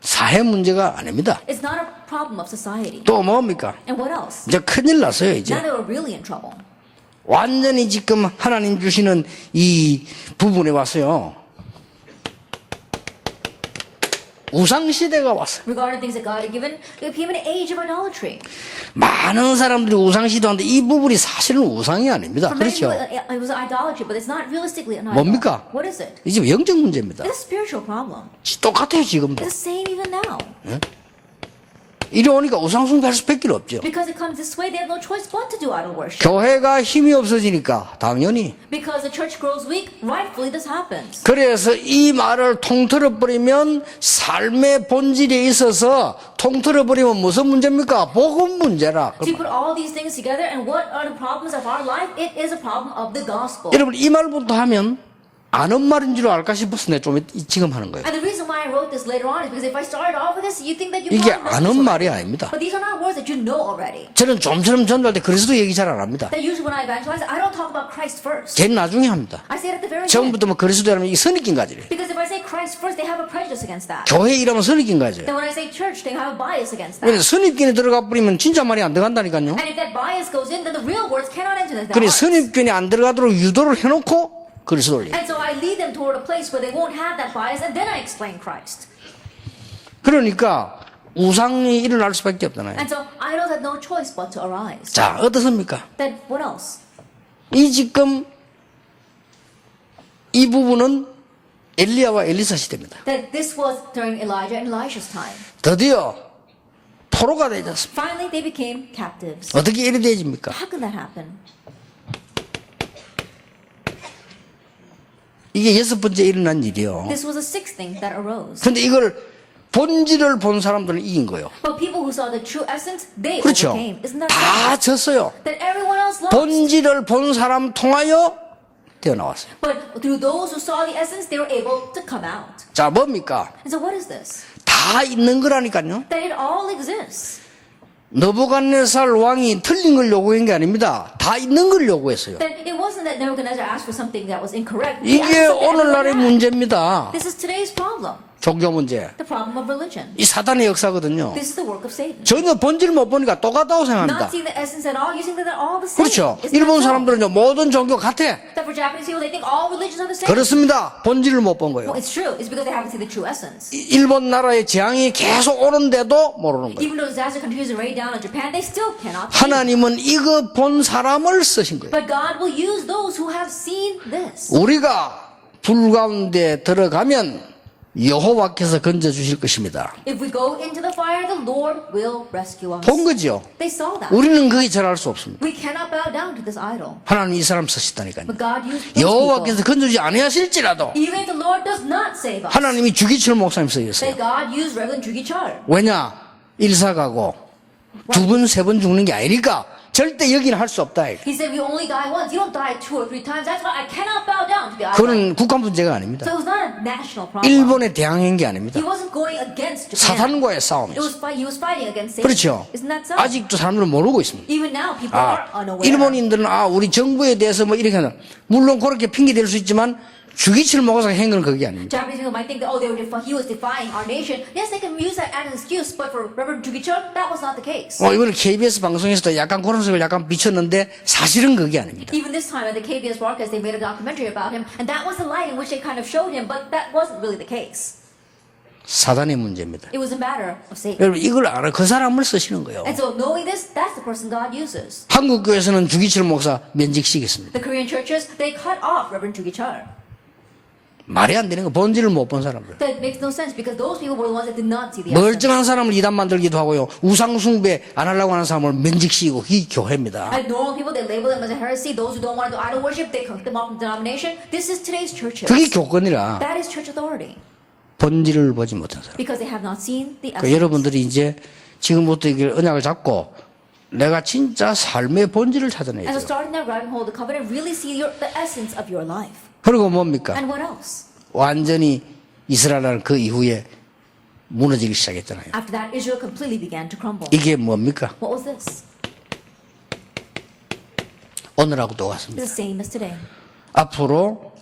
Speaker 1: 사회 문제가 아닙니다.
Speaker 2: It's not a problem of society.
Speaker 1: 또 뭡니까?
Speaker 2: And what else?
Speaker 1: 이제 큰일 났어요 이제.
Speaker 2: Now they were really in trouble.
Speaker 1: 완전히 지금 하나님 주시는 이 부분에 왔어요. 우상시대가 왔어요.
Speaker 2: Regarding things that God had given, it became an age of idolatry.
Speaker 1: 많은 사람들이 우상시도하는데 이 부분이 사실은 우상이 아닙니다.
Speaker 2: For many
Speaker 1: 그렇죠?
Speaker 2: people, it was idolatry, but it's not realistically an idol.
Speaker 1: 뭡니까?
Speaker 2: What is it?
Speaker 1: 이 지금 영적 문제입니다.
Speaker 2: It's a spiritual problem.
Speaker 1: 똑같아요 지금도.
Speaker 2: It's the same even now.
Speaker 1: 이리 오니까 우상숭배할 수밖에 없죠.
Speaker 2: Because it comes this way, they have no choice but to do idol worship.
Speaker 1: 교회가 힘이 없어지니까 당연히.
Speaker 2: Because the church grows weak, rightfully this happens.
Speaker 1: 그래서 이 말을 통틀어버리면 삶의 본질에 있어서 통틀어버리면 무슨 문제입니까? 복음 문제라.
Speaker 2: So you put all these things together, and what are the problems of our life? It is a problem of the gospel.
Speaker 1: 여러분 이 말부터 하면 아는 말인 줄 알까 싶어서 내가 좀 지금 하는 거예요.
Speaker 2: And the reason why I wrote this later on is because if I started off with this, you think that you
Speaker 1: 이게
Speaker 2: probably know this
Speaker 1: 아는
Speaker 2: already.
Speaker 1: 말이 아닙니다.
Speaker 2: But these are not words that you know already.
Speaker 1: 저는 좀처럼 전도할 때 그리스도 얘기 잘 안 합니다.
Speaker 2: That usually when I evangelize, I don't talk about Christ first.
Speaker 1: 제일 나중에 합니다.
Speaker 2: I say it at the very end.
Speaker 1: 처음부터 뭐 그리스도라면 이게 선입견 가지래.
Speaker 2: Because if I say Christ first, they have a prejudice against that.
Speaker 1: 교회 이라면 선입견 가져요.
Speaker 2: Then when I say church, they have a bias against
Speaker 1: 그래서
Speaker 2: that.
Speaker 1: 선입견이 들어가 버리면 진짜 말이 안 들어간다니까요.
Speaker 2: And if that bias goes in, then the real words cannot enter that.
Speaker 1: 그래 선입견이 안 들어가도록 유도를 해놓고 그리스도를 얘기해요.
Speaker 2: And so I lead them toward a place where they won't have that bias, and then I explain Christ.
Speaker 1: 그러니까 우상이 일어날 수밖에 없잖아요.
Speaker 2: And so idols had no choice but to arise.
Speaker 1: 자 어떻습니까?
Speaker 2: Then what else?
Speaker 1: 이 지금 이 부분은 엘리야와 엘리사 시대입니다.
Speaker 2: That this was during Elijah and Elisha's time.
Speaker 1: 드디어 포로가 되졌습니다.
Speaker 2: Finally, they became captives.
Speaker 1: 어떻게 이리 되집니까?
Speaker 2: How could that happen?
Speaker 1: 이게 6번째 일어난 일이요.
Speaker 2: This was the sixth thing that arose.
Speaker 1: 근데 이걸 본질을 본 사람들은 이긴 거예요.
Speaker 2: But people who saw the true essence, they
Speaker 1: 그렇죠.
Speaker 2: overcame. Isn't that
Speaker 1: 다
Speaker 2: right?
Speaker 1: 졌어요.
Speaker 2: That everyone else lost.
Speaker 1: 본질을 본 사람 통하여 뛰어나왔어요.
Speaker 2: But through those who saw the essence, they were able to come out.
Speaker 1: 자 뭡니까?
Speaker 2: And so what is this?
Speaker 1: 다 있는 거라니까요.
Speaker 2: That it all exists.
Speaker 1: 느부갓네살 왕이 틀린 걸 요구한 게 아닙니다. 다 있는 걸 요구했어요.
Speaker 2: That it wasn't that Nebuchadnezzar asked for something that was incorrect. He asked
Speaker 1: 이게
Speaker 2: something that
Speaker 1: 오늘날의
Speaker 2: everyone had.
Speaker 1: 문제입니다.
Speaker 2: This is today's problem.
Speaker 1: 종교 문제.
Speaker 2: The problem of religion.
Speaker 1: 이 사단의 역사거든요.
Speaker 2: This is the work of Satan.
Speaker 1: 전혀 본질을 못 보니까 똑같다고
Speaker 2: Not
Speaker 1: 생각합니다.
Speaker 2: seeing the essence at all, you think that they're all the same.
Speaker 1: 그렇죠.
Speaker 2: Isn't that
Speaker 1: 일본
Speaker 2: so?
Speaker 1: 사람들은 모든 종교 같아.
Speaker 2: That for Japanese people, they think all religions are the same.
Speaker 1: 그렇습니다. 본질을 못 본 거예요.
Speaker 2: Well, it's true. It's because they haven't seen the true essence.
Speaker 1: 일본 나라의 재앙이 계속 오는데도 모르는 거예요.
Speaker 2: Even though disaster continues to rain down on Japan, they still cannot see.
Speaker 1: 하나님은 이거 본 사람을 쓰신 거예요.
Speaker 2: But God will use those who have seen this.
Speaker 1: 우리가 불 가운데 들어가면 여호와께서 건져 주실 것입니다.
Speaker 2: If we go into the fire, the Lord will rescue us.
Speaker 1: 본 거죠.
Speaker 2: They saw that.
Speaker 1: 우리는 거기 절할 수 없습니다.
Speaker 2: We cannot bow down to this idol.
Speaker 1: 하나님 이 사람 쓰시다니까요.
Speaker 2: But God used those
Speaker 1: 여호와께서
Speaker 2: people.
Speaker 1: 건져주지 아니하실지라도
Speaker 2: Even if the Lord does not save us,
Speaker 1: 하나님이 주기철 목사님 쓰였어요.
Speaker 2: that God used Reverend Jugi Char.
Speaker 1: 왜냐? 일사가고 두 번, 세 번 죽는 게 아니니까 절대 여기는 할 수 없다.
Speaker 2: He said, we only die once. You don't die 2 or 3 times. That's why I cannot bow down to the idol.
Speaker 1: 그건 국가 문제가 아닙니다.
Speaker 2: So it was not a national problem.
Speaker 1: 일본에 대항한 게 아닙니다.
Speaker 2: He wasn't going against Japan.
Speaker 1: 사탄과의
Speaker 2: It
Speaker 1: 싸움이죠.
Speaker 2: was he was fighting against Satan.
Speaker 1: 그렇죠.
Speaker 2: Isn't that so?
Speaker 1: 아직도 사람들은 모르고 있습니다.
Speaker 2: Even now, people are unaware.
Speaker 1: 일본인들은 우리 정부에 대해서 뭐 이렇게 하는, 물론 그렇게 핑계 댈 수 있지만 주기철 목사가 한 건 그게 아닙니다.
Speaker 2: Japanese people might think that, he was defying our nation. Yes, they can use that as an excuse, but for Reverend Jugi Char, that was not the case.
Speaker 1: 이번에 KBS 방송에서도 약간 그런 식으로 약간 비쳤는데 사실은 그게 아닙니다.
Speaker 2: Even this time at the KBS broadcast, they made a documentary about him, and that was the light in which they kind of showed him, but that wasn't really the case.
Speaker 1: 사단의 문제입니다.
Speaker 2: It was a matter of Satan.
Speaker 1: 여러분 이걸 알아 그 사람을 쓰시는 거예요.
Speaker 2: And so knowing this, that's the person God uses.
Speaker 1: 한국 교회에서는 주기철 목사 면직시켰습니다.
Speaker 2: The Korean churches, they cut off Reverend Jugi Char.
Speaker 1: 말이 안 되는 거 본질을 못 본 사람들.
Speaker 2: That makes no sense because those people were the ones that did not see the essence.
Speaker 1: 멀쩡한 사람을 이단 만들기도 하고요. 우상 숭배 안 하려고 하는 사람을 면직시키고 이 교회입니다.
Speaker 2: And normal people, they label them as a heresy. Those who don't want to do idol worship, they cut them off from the denomination. This is today's churches.
Speaker 1: 그게 교권이라
Speaker 2: That is church authority.
Speaker 1: 본질을 보지 못한 사람.
Speaker 2: Because they have not seen the
Speaker 1: 그러니까
Speaker 2: essence.
Speaker 1: 여러분들이 이제 지금부터 이걸 언약을 잡고 내가 진짜 삶의 본질을 찾아내야
Speaker 2: And so
Speaker 1: 돼요.
Speaker 2: starting now, grabbing hold of the covenant, really see the essence of your life.
Speaker 1: 그리고 뭡니까?
Speaker 2: And what else?
Speaker 1: 완전히 이스라엘은 그 이후에 무너지기 시작했잖아요.
Speaker 2: After that, Israel completely began to crumble.
Speaker 1: 이게 뭡니까?
Speaker 2: What was this?
Speaker 1: 오늘하고
Speaker 2: It's
Speaker 1: 똑같습니다.
Speaker 2: the same as today.
Speaker 1: 앞으로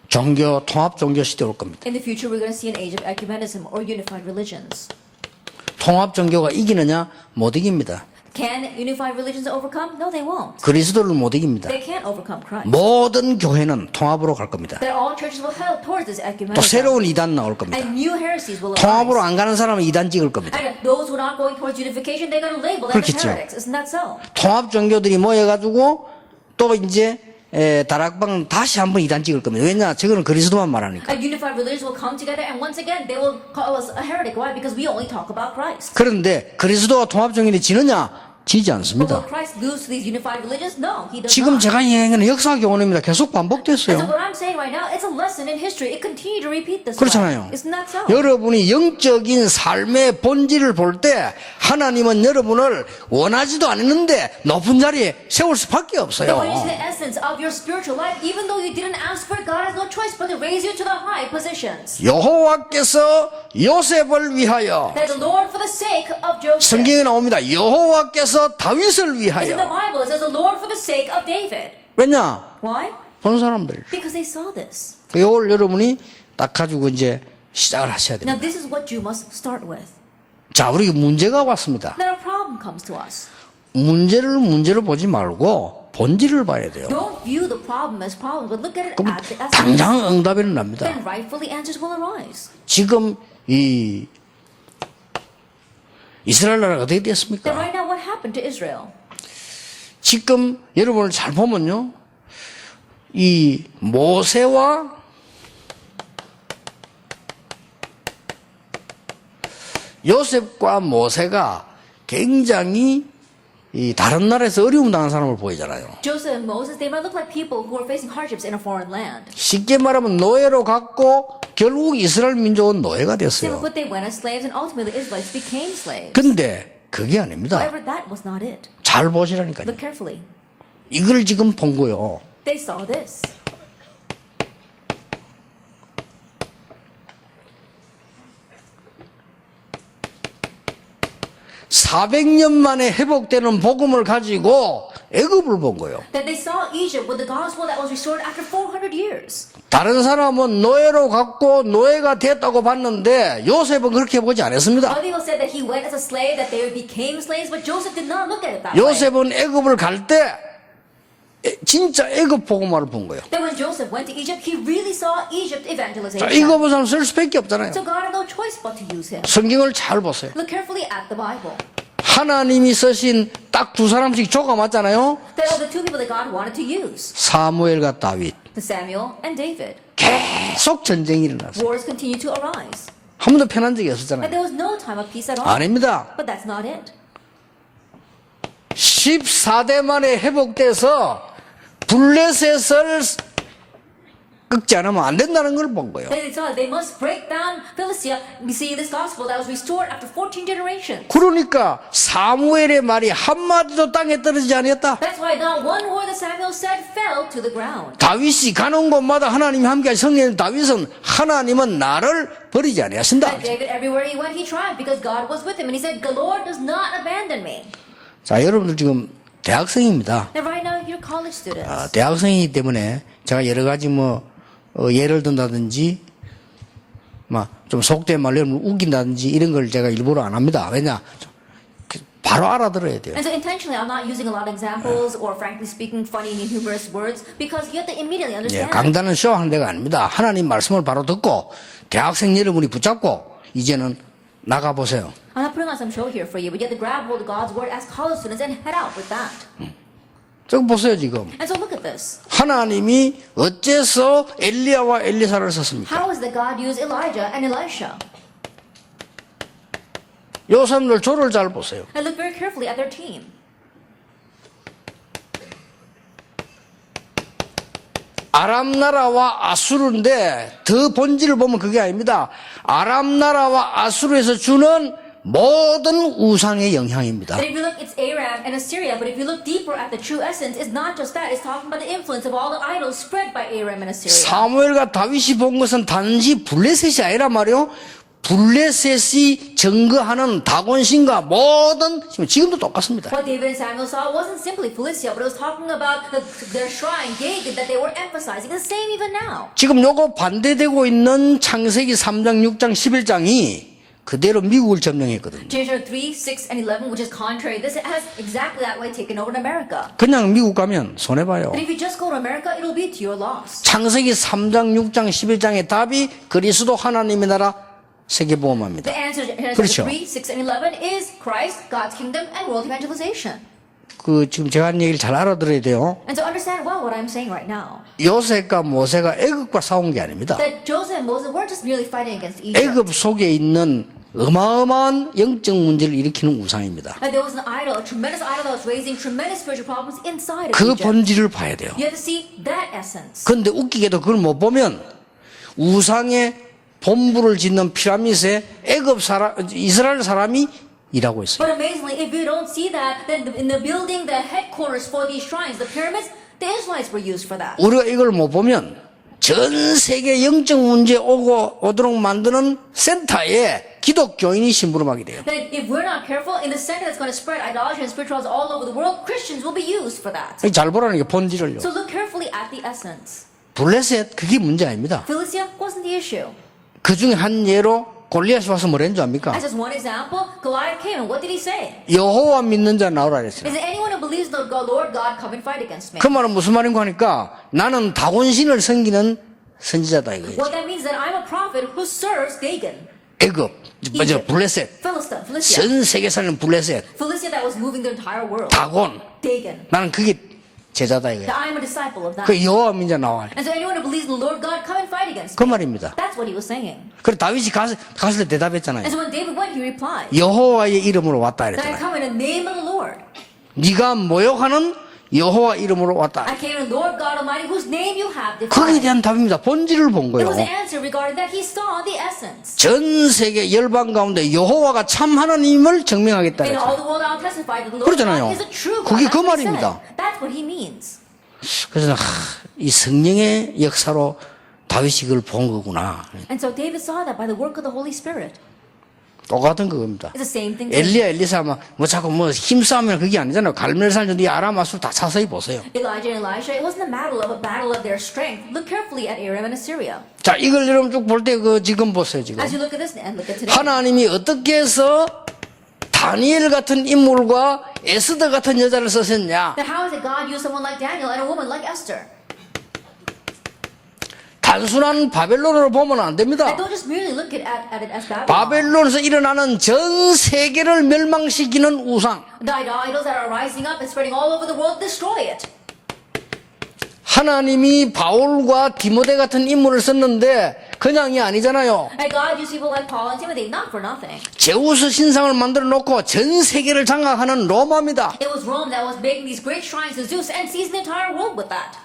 Speaker 1: 종교 통합 종교 시대 올 겁니다.
Speaker 2: In the future, we're going to see an age of ecumenism or unified religions.
Speaker 1: 통합 종교가 이기느냐? 못 이깁니다.
Speaker 2: Can unified religions overcome? No, they won't.
Speaker 1: 그리스도를 못 이깁니다.
Speaker 2: They can't overcome Christ.
Speaker 1: 모든 교회는 통합으로 갈 겁니다.
Speaker 2: That all churches will head towards this
Speaker 1: 또
Speaker 2: ecumenism.
Speaker 1: 새로운 이단 나올 겁니다.
Speaker 2: And new heresies will
Speaker 1: 통합으로
Speaker 2: arise.
Speaker 1: 안 가는 사람은 이단 찍을 겁니다.
Speaker 2: And those who are not going towards unification, they're going to label them as
Speaker 1: 그렇겠죠.
Speaker 2: heretics. Isn't that so?
Speaker 1: 통합 종교들이 모여가지고 또 이제 다락방 다시 한번 이단 찍을 겁니다. 왜냐? 저거는 그리스도만 말하니까.
Speaker 2: And unified religions will come together, and once again, they will call us a heretic. Why? Because we only talk about Christ.
Speaker 1: 그런데 그리스도와 통합 종교들이 지느냐? 지지
Speaker 2: But
Speaker 1: 않습니다.
Speaker 2: will Christ lose to these unified religions? No, he does
Speaker 1: 지금
Speaker 2: not.
Speaker 1: 제가 얘기하는 역사 교훈입니다. 계속
Speaker 2: And so
Speaker 1: 반복됐어요.
Speaker 2: what I'm saying right now, it's a lesson in history. It continued to repeat this.
Speaker 1: 그렇잖아요.
Speaker 2: way. Isn't that so?
Speaker 1: 여러분이 영적인 삶의 본질을 볼 때 하나님은 여러분을 원하지도 않았는데 높은 자리에 세울 수밖에 없어요.
Speaker 2: That when you see the essence of your spiritual life, even though you didn't ask for it, God has no choice but to raise you to the high positions.
Speaker 1: 여호와께서 요셉을 위하여
Speaker 2: That the Lord, for the sake of Joseph.
Speaker 1: 성경에 나옵니다. 여호와께서 다윗을
Speaker 2: It's in the
Speaker 1: 위하여.
Speaker 2: Bible. It says the Lord for the sake of David.
Speaker 1: 왜냐?
Speaker 2: Why?
Speaker 1: 본 사람들.
Speaker 2: Because they saw this.
Speaker 1: 이걸 여러분이 딱 가지고 이제 시작을 하셔야 됩니다.
Speaker 2: Now this is what you must start with.
Speaker 1: 자, 우리 문제가 왔습니다.
Speaker 2: Then a problem comes to us.
Speaker 1: 문제를 문제로 보지 말고 본질을 봐야 돼요.
Speaker 2: Don't view the problem as problems, but look at it
Speaker 1: 그럼
Speaker 2: at the essence.
Speaker 1: 당장 응답이 납니다.
Speaker 2: Then rightfully answers will arise.
Speaker 1: 지금 이 이스라엘 나라가 어떻게
Speaker 2: Then
Speaker 1: 됐습니까?
Speaker 2: right now, what happened to Israel?
Speaker 1: 지금 여러분을 잘 보면요, 이 모세와 요셉과 모세가 굉장히 이 다른 나라에서 어려움 당한 사람을 보이잖아요.
Speaker 2: Joseph and Moses, they might look like people who are facing hardships in a foreign land.
Speaker 1: 쉽게 말하면 노예로 갔고 결국 이스라엘 민족은 노예가
Speaker 2: Simply
Speaker 1: 됐어요.
Speaker 2: put, they went as slaves, and ultimately the Israelites became slaves.
Speaker 1: 근데 그게 아닙니다.
Speaker 2: However, that was not it.
Speaker 1: 잘 보시라니까요.
Speaker 2: Look carefully.
Speaker 1: 이걸 지금 본 거요.
Speaker 2: They saw this.
Speaker 1: (400년) 만에 회복되는 복음을 가지고 애굽을 본 거예요.
Speaker 2: That they saw Egypt with the gospel that was restored after 400 years.
Speaker 1: 다른 사람은 노예로 갔고 노예가 됐다고 봤는데 요셉은 그렇게 보지 않았습니다.
Speaker 2: Other people said that he went as a slave, that they became slaves, but Joseph did not look at it that way.
Speaker 1: 요셉은 애굽을 갈 때 진짜 애굽 복음화를 본 거예요.
Speaker 2: That when Joseph went to Egypt, he really saw Egypt
Speaker 1: 자,
Speaker 2: evangelization.
Speaker 1: 이거 보면 쓸 수밖에 없잖아요.
Speaker 2: So God had no choice but to use him.
Speaker 1: 성경을 잘 보세요.
Speaker 2: Look carefully at the Bible.
Speaker 1: 하나님이 쓰신 딱 두 사람씩 조가 맞잖아요.
Speaker 2: They are the two people that God wanted to use.
Speaker 1: 사무엘과 다윗.
Speaker 2: The Samuel and David.
Speaker 1: 계속 전쟁이 일어났어요.
Speaker 2: Wars continue to arise.
Speaker 1: 한 번도 편한 적이
Speaker 2: And
Speaker 1: 없었잖아요.
Speaker 2: there was no time of peace at all.
Speaker 1: 아닙니다.
Speaker 2: But that's not it.
Speaker 1: 14대 만에 회복돼서 블레셋을 꺾지 않으면 안 된다는 걸 본 거예요.
Speaker 2: They saw they must break down Philistia. We see this gospel that was restored after 14 generations.
Speaker 1: 그러니까 사무엘의 말이 한마디도 땅에 떨어지지 아니었다.
Speaker 2: That's why not one word that Samuel said fell to the ground.
Speaker 1: 다윗이 가는 곳마다 하나님이 함께 성령 다윗은 하나님은 나를 버리지 아니하신다.
Speaker 2: And David, everywhere he went, he triumphed because God was with him. And he said, the Lord does not abandon me.
Speaker 1: 자, 여러분들 지금 대학생입니다.
Speaker 2: And right now, you're college students.
Speaker 1: 대학생이기 때문에 제가 여러 가지 예를 든다든지 좀 속된 말로 우긴다든지 이런 걸 제가 일부러 안 합니다. 왜냐? 바로 알아들어야 돼요.
Speaker 2: And so intentionally, I'm not using a lot of examples or frankly speaking, funny and humorous words because you have to immediately understand.
Speaker 1: 강단은 쇼하는 데가 아닙니다. 하나님 말씀을 바로 듣고 대학생 여러분이 붙잡고 이제는 나가보세요.
Speaker 2: I'm not putting on some show here for you, but you have to grab hold of God's word as college students and head out with that.
Speaker 1: 저거 보세요 지금.
Speaker 2: And so look at this.
Speaker 1: 하나님이 어째서 엘리야와 엘리사를 썼습니까?
Speaker 2: How is that God used Elijah and Elisha?
Speaker 1: 요 사람들 조를 잘 보세요.
Speaker 2: And look very carefully at their team.
Speaker 1: 아람 나라와 아수르인데 더 본질을 보면 그게 아닙니다. 아람 나라와 아수르에서 주는 모든 우상의 영향입니다.
Speaker 2: And if you look, it's Aram and Assyria, but if you look deeper at the true essence, it's not just that. It's talking about the influence of all the idols spread by Aram and Assyria.
Speaker 1: 사무엘과 다윗이 본 것은 단지 블레셋이 아니라 말이요. 블레셋이 증거하는 다곤신과 모든 지금도 똑같습니다.
Speaker 2: What David and Samuel saw wasn't simply Philistia, but it was talking about their shrine, Dagon, that they were emphasizing. It's the same even now.
Speaker 1: 지금 요거 반대되고 있는 창세기 3장, 6장, 11장이 그대로 미국을 점령했거든요.
Speaker 2: Genesis 3, 6, and 11, which is contrary. This has exactly that way taken over in America.
Speaker 1: 그냥 미국 가면 손해봐요.
Speaker 2: And if you just go to America, it'll be to your loss.
Speaker 1: 창세기 3장, 6장, 11장의 답이 그리스도 하나님의 나라 세계보험합니다.
Speaker 2: The answer to Genesis
Speaker 1: 그렇죠.
Speaker 2: 3, 6, and 11 is Christ, God's kingdom, and world evangelization.
Speaker 1: 지금 제가 하는 얘기를 잘 알아들어야 돼요.
Speaker 2: And so understand well what I'm saying right now.
Speaker 1: 요셉과 모세가 애굽과 싸운 게 아닙니다.
Speaker 2: That Joseph and Moses weren't just merely fighting against Egypt.
Speaker 1: 애굽 속에 있는 어마어마한 영적 문제를 일으키는 우상입니다.
Speaker 2: And there was an idol, a tremendous idol that was raising tremendous spiritual problems inside of
Speaker 1: 그
Speaker 2: Egypt.
Speaker 1: 본질을 봐야 돼요.
Speaker 2: You have to see that essence.
Speaker 1: 그런데 웃기게도 그걸 못 보면 우상의 본부를 짓는 피라미드에 이스라엘 사람이 일하고 있어요.
Speaker 2: But amazingly, if you don't see that, then in the building, the headquarters for these shrines, the pyramids, the Israelites were used for that.
Speaker 1: 우리가 이걸 못 보면 전 세계 영적 문제 오도록 만드는 센터에 기독교인이 심부름하게 돼요.
Speaker 2: That if we're not careful, in the center that's going to spread idolatry and spirituals all over the world, Christians will be used for that.
Speaker 1: 잘 보라는 게 본질을요.
Speaker 2: So look carefully at the essence.
Speaker 1: 블레셋 그게 문제 아닙니다.
Speaker 2: Philistia wasn't the issue.
Speaker 1: 그 중에 한 예로 골리앗이 와서 뭐라는 줄 압니까?
Speaker 2: As just one example, Goliath came and what did he say?
Speaker 1: 여호와 믿는 자 나오라 그랬어요.
Speaker 2: Is there anyone who believes the Lord God come and fight against me?
Speaker 1: 그 말은 무슨 말인가 하니까 나는 다곤신을 섬기는 선지자다 이거예요.
Speaker 2: What that means is that I'm a prophet who serves Dagon.
Speaker 1: 애굽, 먼저 블레셋,
Speaker 2: Philistia, Philistia.
Speaker 1: 전 세계 사는 블레셋,
Speaker 2: Philistia that was moving the entire world.
Speaker 1: 다곤.
Speaker 2: Dagon.
Speaker 1: 나는 그게 제자다
Speaker 2: That
Speaker 1: 이거예요.
Speaker 2: I am a disciple of that.
Speaker 1: 그 여호와 믿는 자 나와.
Speaker 2: And so anyone who believes in the Lord God come and fight against
Speaker 1: 그
Speaker 2: me.
Speaker 1: 말입니다.
Speaker 2: That's what he was saying.
Speaker 1: 그래 다윗이 갔을 때 대답했잖아요.
Speaker 2: And so when David went, he replied,
Speaker 1: 여호와의 이름으로 왔다
Speaker 2: that I
Speaker 1: 그랬잖아요.
Speaker 2: come in the name of the Lord.
Speaker 1: 네가 모욕하는 여호와 이름으로 왔다.
Speaker 2: I came in the Lord God Almighty, whose name you have
Speaker 1: 거기에
Speaker 2: defied.
Speaker 1: 대한 답입니다. 본질을 본
Speaker 2: It
Speaker 1: 거예요.
Speaker 2: was the answer regarding that. He saw the essence.
Speaker 1: 전 세계 열방 가운데 여호와가 참 하나님을 증명하겠다
Speaker 2: In all
Speaker 1: 그랬어요.
Speaker 2: the world, I'll testify that the Lord
Speaker 1: 그러잖아요.
Speaker 2: God is a true God.
Speaker 1: 그게
Speaker 2: That's
Speaker 1: 그
Speaker 2: what he
Speaker 1: 말입니다.
Speaker 2: said. That's what he means.
Speaker 1: 그래서 이 성령의 역사로 다윗이 그걸 본 거구나.
Speaker 2: And so David saw that by the work of the Holy Spirit.
Speaker 1: 똑같은 그겁니다.
Speaker 2: It's the same thing.
Speaker 1: 엘리야 엘리사 자꾸 힘싸움이나 그게 아니잖아요. 갈멜산전도 이 아람아술 다 자세히 보세요.
Speaker 2: Elijah and Elisha, it wasn't a battle of their strength. Look carefully at Aram and Assyria.
Speaker 1: 자, 이걸 여러분 쭉 볼 때 지금 보세요, 지금.
Speaker 2: As you look at this and look at today.
Speaker 1: 하나님이 어떻게 해서 다니엘 같은 인물과 에스더 같은 여자를 쓰셨냐?
Speaker 2: Then how is it God used someone like Daniel and a woman like Esther?
Speaker 1: 단순한 바벨론으로 보면 안 됩니다.
Speaker 2: And don't just merely look at it as Babylon.
Speaker 1: 바벨론에서 일어나는 전 세계를 멸망시키는 우상.
Speaker 2: The idols that are rising up and spreading all over the world, destroy it.
Speaker 1: 하나님이 바울과 디모데 같은 인물을 썼는데 그냥이 아니잖아요.
Speaker 2: And God used people like Paul and Timothy not for nothing.
Speaker 1: 제우스 신상을 만들어 놓고 전 세계를 장악하는 로마입니다.
Speaker 2: It was Rome that was making these great shrines to Zeus and seized the entire world with that.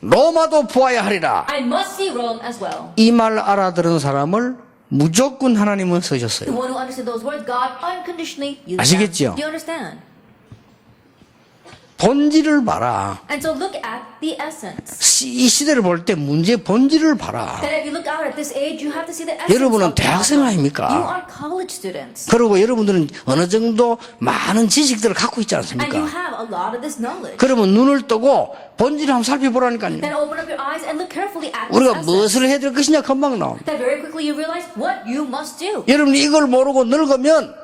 Speaker 1: 로마도 보아야 하리라.
Speaker 2: I must see Rome as well.
Speaker 1: 이 말 알아들은 사람을 무조건 하나님은
Speaker 2: The
Speaker 1: 쓰셨어요.
Speaker 2: one who understood those words, God unconditionally used
Speaker 1: 아시겠죠?
Speaker 2: them. Do you understand?
Speaker 1: 본질을 봐라.
Speaker 2: And so look at the essence.
Speaker 1: 이 시대를 볼 때 문제의 본질을 봐라.
Speaker 2: That if you look out at this age, you have to see the essence.
Speaker 1: 여러분은
Speaker 2: of the
Speaker 1: 대학생
Speaker 2: problem.
Speaker 1: 아닙니까?
Speaker 2: You are college students.
Speaker 1: 그리고 여러분들은 어느 정도 많은 지식들을 갖고 있지
Speaker 2: And you
Speaker 1: 않습니까?
Speaker 2: have a lot of this knowledge.
Speaker 1: 그러면 눈을 뜨고 본질을 한번 살펴보라니까요.
Speaker 2: Then open up your eyes and look carefully at this
Speaker 1: 우리가
Speaker 2: essence.
Speaker 1: 무엇을 해야 될 것이냐 금방 나옵니다.
Speaker 2: That very quickly you realize what you must do.
Speaker 1: 여러분이 이걸 모르고 늙으면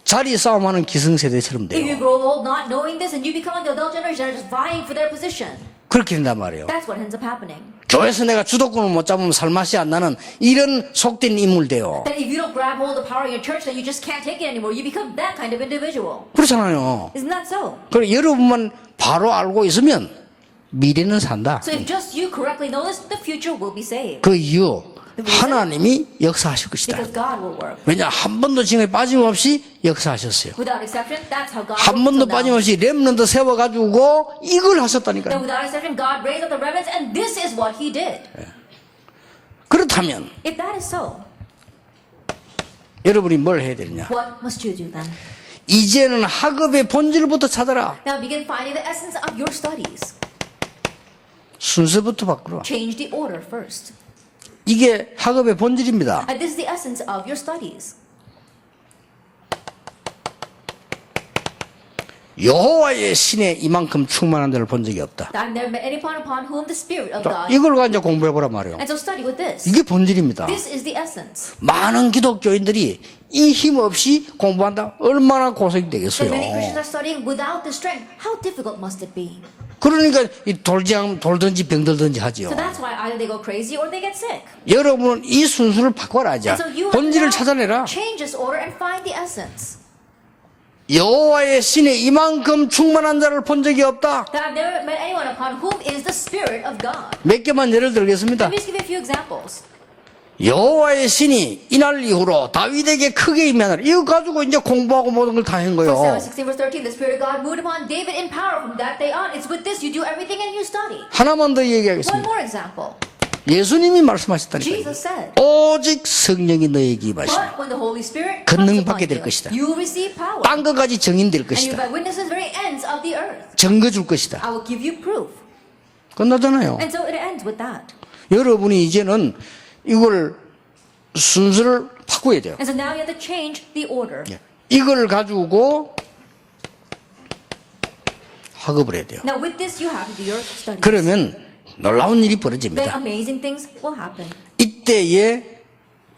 Speaker 1: 자리 싸움하는 기성세대처럼
Speaker 2: If you
Speaker 1: 돼요.
Speaker 2: grow old not knowing this and you become like the adult generation that are just vying for their position,
Speaker 1: 그렇게 된단 말이에요.
Speaker 2: that's what ends up happening.
Speaker 1: 교회에서 내가 주도권을 못 잡으면 살맛이 안 나는 이런 속된 인물 돼요.
Speaker 2: That if you don't grab hold of power in your church, then you just can't take it anymore. You become that kind of individual.
Speaker 1: 그렇잖아요.
Speaker 2: Isn't that so?
Speaker 1: 그래 여러분만 바로 알고 있으면 미래는 산다.
Speaker 2: So if just you correctly know this, the future will be saved.
Speaker 1: 그 이유 하나님이 역사하실 것이다.
Speaker 2: Because God will work.
Speaker 1: 왜냐 한 번도 지금에 빠짐없이 역사하셨어요.
Speaker 2: Without exception, that's how God
Speaker 1: 한
Speaker 2: works
Speaker 1: 번도
Speaker 2: till now.
Speaker 1: 빠짐없이 렘넌트 세워가지고 이걸
Speaker 2: Then
Speaker 1: 하셨다니까요.
Speaker 2: without exception, God raised up the remnants and this is what He did.
Speaker 1: 그렇다면
Speaker 2: If that is so,
Speaker 1: 여러분이 뭘 해야 되느냐?
Speaker 2: what must you do then?
Speaker 1: 이제는 학업의 본질부터 찾아라.
Speaker 2: Now begin finding the essence of your studies.
Speaker 1: 순서부터 바꾸라.
Speaker 2: Change the order first.
Speaker 1: 이게 학업의 본질입니다.
Speaker 2: And this is the essence of your studies.
Speaker 1: 여호와의 신에 이만큼 충만한 자를 본 적이 없다.
Speaker 2: I've never met anyone upon whom the Spirit of
Speaker 1: 자,
Speaker 2: God.
Speaker 1: 이걸 가지고 공부해보란 말이에요.
Speaker 2: And so study with this.
Speaker 1: 이게 본질입니다.
Speaker 2: This is the essence.
Speaker 1: 많은 기독교인들이 이 힘 없이 공부한다. 얼마나 고생이 되겠어요.
Speaker 2: That many Christians are studying without the strength. How difficult must it be?
Speaker 1: 그러니까 이 돌든지 병들든지 하지요.
Speaker 2: So that's why either they go crazy or they get sick.
Speaker 1: 여러분은 이 순서를 바꿔라자.
Speaker 2: And so you have
Speaker 1: 본질을
Speaker 2: to
Speaker 1: 찾아내라.
Speaker 2: change this order and find the essence.
Speaker 1: 여호와의 신에 이만큼 충만한 자를 본 적이 없다.
Speaker 2: That I've never met anyone upon whom is the Spirit of God.
Speaker 1: 몇 개만 예를 들겠습니다.
Speaker 2: Let me just give you a few examples.
Speaker 1: 여호와의 신이 이날 이후로 다윗에게 크게 임하노라. 이거 가지고 이제 공부하고 모든 걸 다 한 거예요.
Speaker 2: 1 Samuel 16 verse 13, the Spirit of God moved upon David in power from that day on. It's with this you do everything and you study.
Speaker 1: 하나만 더
Speaker 2: One
Speaker 1: 얘기하겠습니다.
Speaker 2: more example.
Speaker 1: 예수님이 말씀하셨다니까요.
Speaker 2: Jesus said,
Speaker 1: 오직 성령이 너에게 임하시면
Speaker 2: but when the Holy Spirit
Speaker 1: 권능
Speaker 2: comes
Speaker 1: 받게
Speaker 2: upon
Speaker 1: 될
Speaker 2: you,
Speaker 1: 것이다.
Speaker 2: you will receive power.
Speaker 1: 딴 것까지 증인될
Speaker 2: And you
Speaker 1: 것이다.
Speaker 2: will witness the very ends of the earth.
Speaker 1: 증거 줄 것이다.
Speaker 2: I will give you proof.
Speaker 1: 끝나잖아요.
Speaker 2: And so it ends with that.
Speaker 1: 여러분이 이제는 이걸 순서를 바꿔야 돼요.
Speaker 2: And so now you have to change the order.
Speaker 1: 이걸 가지고 학업을 해야 돼요.
Speaker 2: Now with this you have to do your studies.
Speaker 1: 그러면 놀라운 일이
Speaker 2: Then
Speaker 1: 벌어집니다.
Speaker 2: amazing things will happen.
Speaker 1: 이때에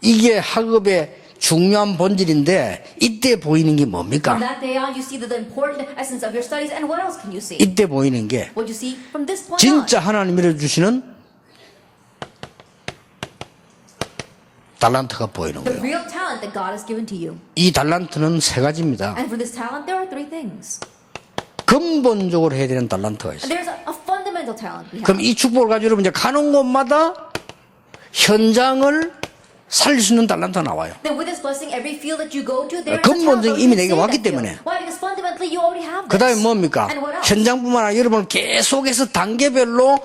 Speaker 1: 이게 학업의 중요한 본질인데 이때 보이는 게 뭡니까?
Speaker 2: From that day on you see the important essence of your studies. And what else can you see?
Speaker 1: 이때 보이는 게
Speaker 2: What you see from this point on?
Speaker 1: 진짜 하나님이 주시는 달란트가 보이는
Speaker 2: The
Speaker 1: 거예요.
Speaker 2: real talent that God has given to you.
Speaker 1: 이 달란트는 세 가지입니다.
Speaker 2: And for this talent there are three things.
Speaker 1: 근본적으로 해야 되는 달란트가 있어요.
Speaker 2: And there's a fundamental talent we have.
Speaker 1: 그럼 이 축복을 가지고 여러분 이제 가는 곳마다 현장을 살릴 수 있는 달란트가 나와요.
Speaker 2: Then with this blessing, every field that you go to, there is a
Speaker 1: 근본적인
Speaker 2: talent
Speaker 1: 이미
Speaker 2: that
Speaker 1: 내게
Speaker 2: you
Speaker 1: 왔기
Speaker 2: save that
Speaker 1: 때문에.
Speaker 2: field. Why? Because fundamentally you already have
Speaker 1: 그 다음에
Speaker 2: this.
Speaker 1: 뭡니까?
Speaker 2: And what else?
Speaker 1: 현장뿐만 아니라 여러분 계속해서 단계별로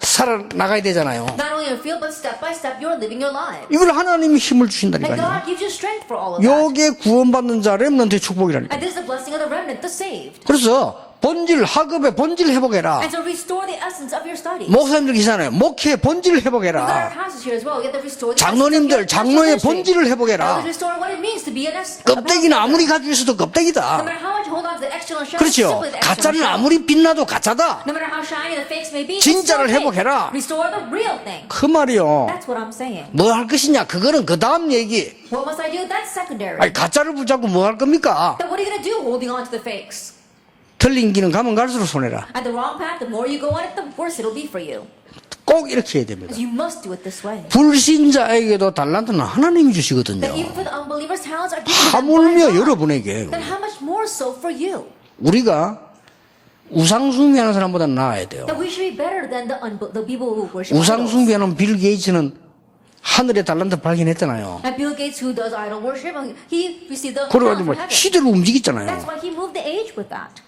Speaker 1: 살아나가야 되잖아요.
Speaker 2: Not only your field, but step by step, you're living your life.
Speaker 1: 이걸 하나님이 힘을
Speaker 2: And
Speaker 1: 주신다니까요.
Speaker 2: God gives you strength for all of that.
Speaker 1: 요게 구원받는 자 렘넌트의 축복이라니까.
Speaker 2: And this is the blessing of the remnant, the saved.
Speaker 1: 그래서 본질, 학업의 본질 회복해라.
Speaker 2: And so restore the essence of your studies.
Speaker 1: 목사님들 계시잖아요. 목회 본질
Speaker 2: We've got our
Speaker 1: 회복해라.
Speaker 2: pastors here as well. You have to restore the
Speaker 1: 장로님들,
Speaker 2: essence of
Speaker 1: 장로의
Speaker 2: your ministry.
Speaker 1: 본질을
Speaker 2: You have
Speaker 1: 회복해라.
Speaker 2: to restore what it means to be a
Speaker 1: 껍데기는
Speaker 2: pastor.
Speaker 1: 아무리 가지고 있어도
Speaker 2: No
Speaker 1: 껍데기다.
Speaker 2: matter how much you hold on to the external shell, it's
Speaker 1: 그렇죠.
Speaker 2: simply the external
Speaker 1: 가짜는
Speaker 2: shell.
Speaker 1: 아무리 빛나도 가짜다.
Speaker 2: No matter how shiny the fakes may be, it's
Speaker 1: 진짜를
Speaker 2: still fake.
Speaker 1: 회복해라.
Speaker 2: Restore the real thing.
Speaker 1: 그 말이요.
Speaker 2: That's what I'm saying.
Speaker 1: 뭐 할 것이냐? 그거는 그 다음 얘기.
Speaker 2: What must I do? That's secondary.
Speaker 1: 아니, 가짜를 붙잡고 뭐 할 겁니까?
Speaker 2: Then what are you going to do holding on to the fakes?
Speaker 1: 틀린 길은 가면 갈수록 손해라.
Speaker 2: At the wrong path, the more you go on it, the worse it'll be for you.
Speaker 1: 꼭 이렇게 해야 됩니다.
Speaker 2: Because you must do it this way.
Speaker 1: 불신자에게도 달란트는 하나님이 주시거든요.
Speaker 2: That even for the unbelievers, talents are given to them by
Speaker 1: 하물며
Speaker 2: God.
Speaker 1: 여러분에게.
Speaker 2: Then how much more so for you?
Speaker 1: 우리가 우상 숭배하는 사람보다 나아야 돼요.
Speaker 2: That we should be better than the people who worship
Speaker 1: 우상
Speaker 2: idols.
Speaker 1: 숭배하는 빌 게이츠는 하늘의 달란트 발견했잖아요.
Speaker 2: And Bill Gates, who does idol worship, he received the talent
Speaker 1: 그래가지고
Speaker 2: from
Speaker 1: 뭐
Speaker 2: heaven.
Speaker 1: 시대를 움직였잖아요.
Speaker 2: That's why he moved the age with that.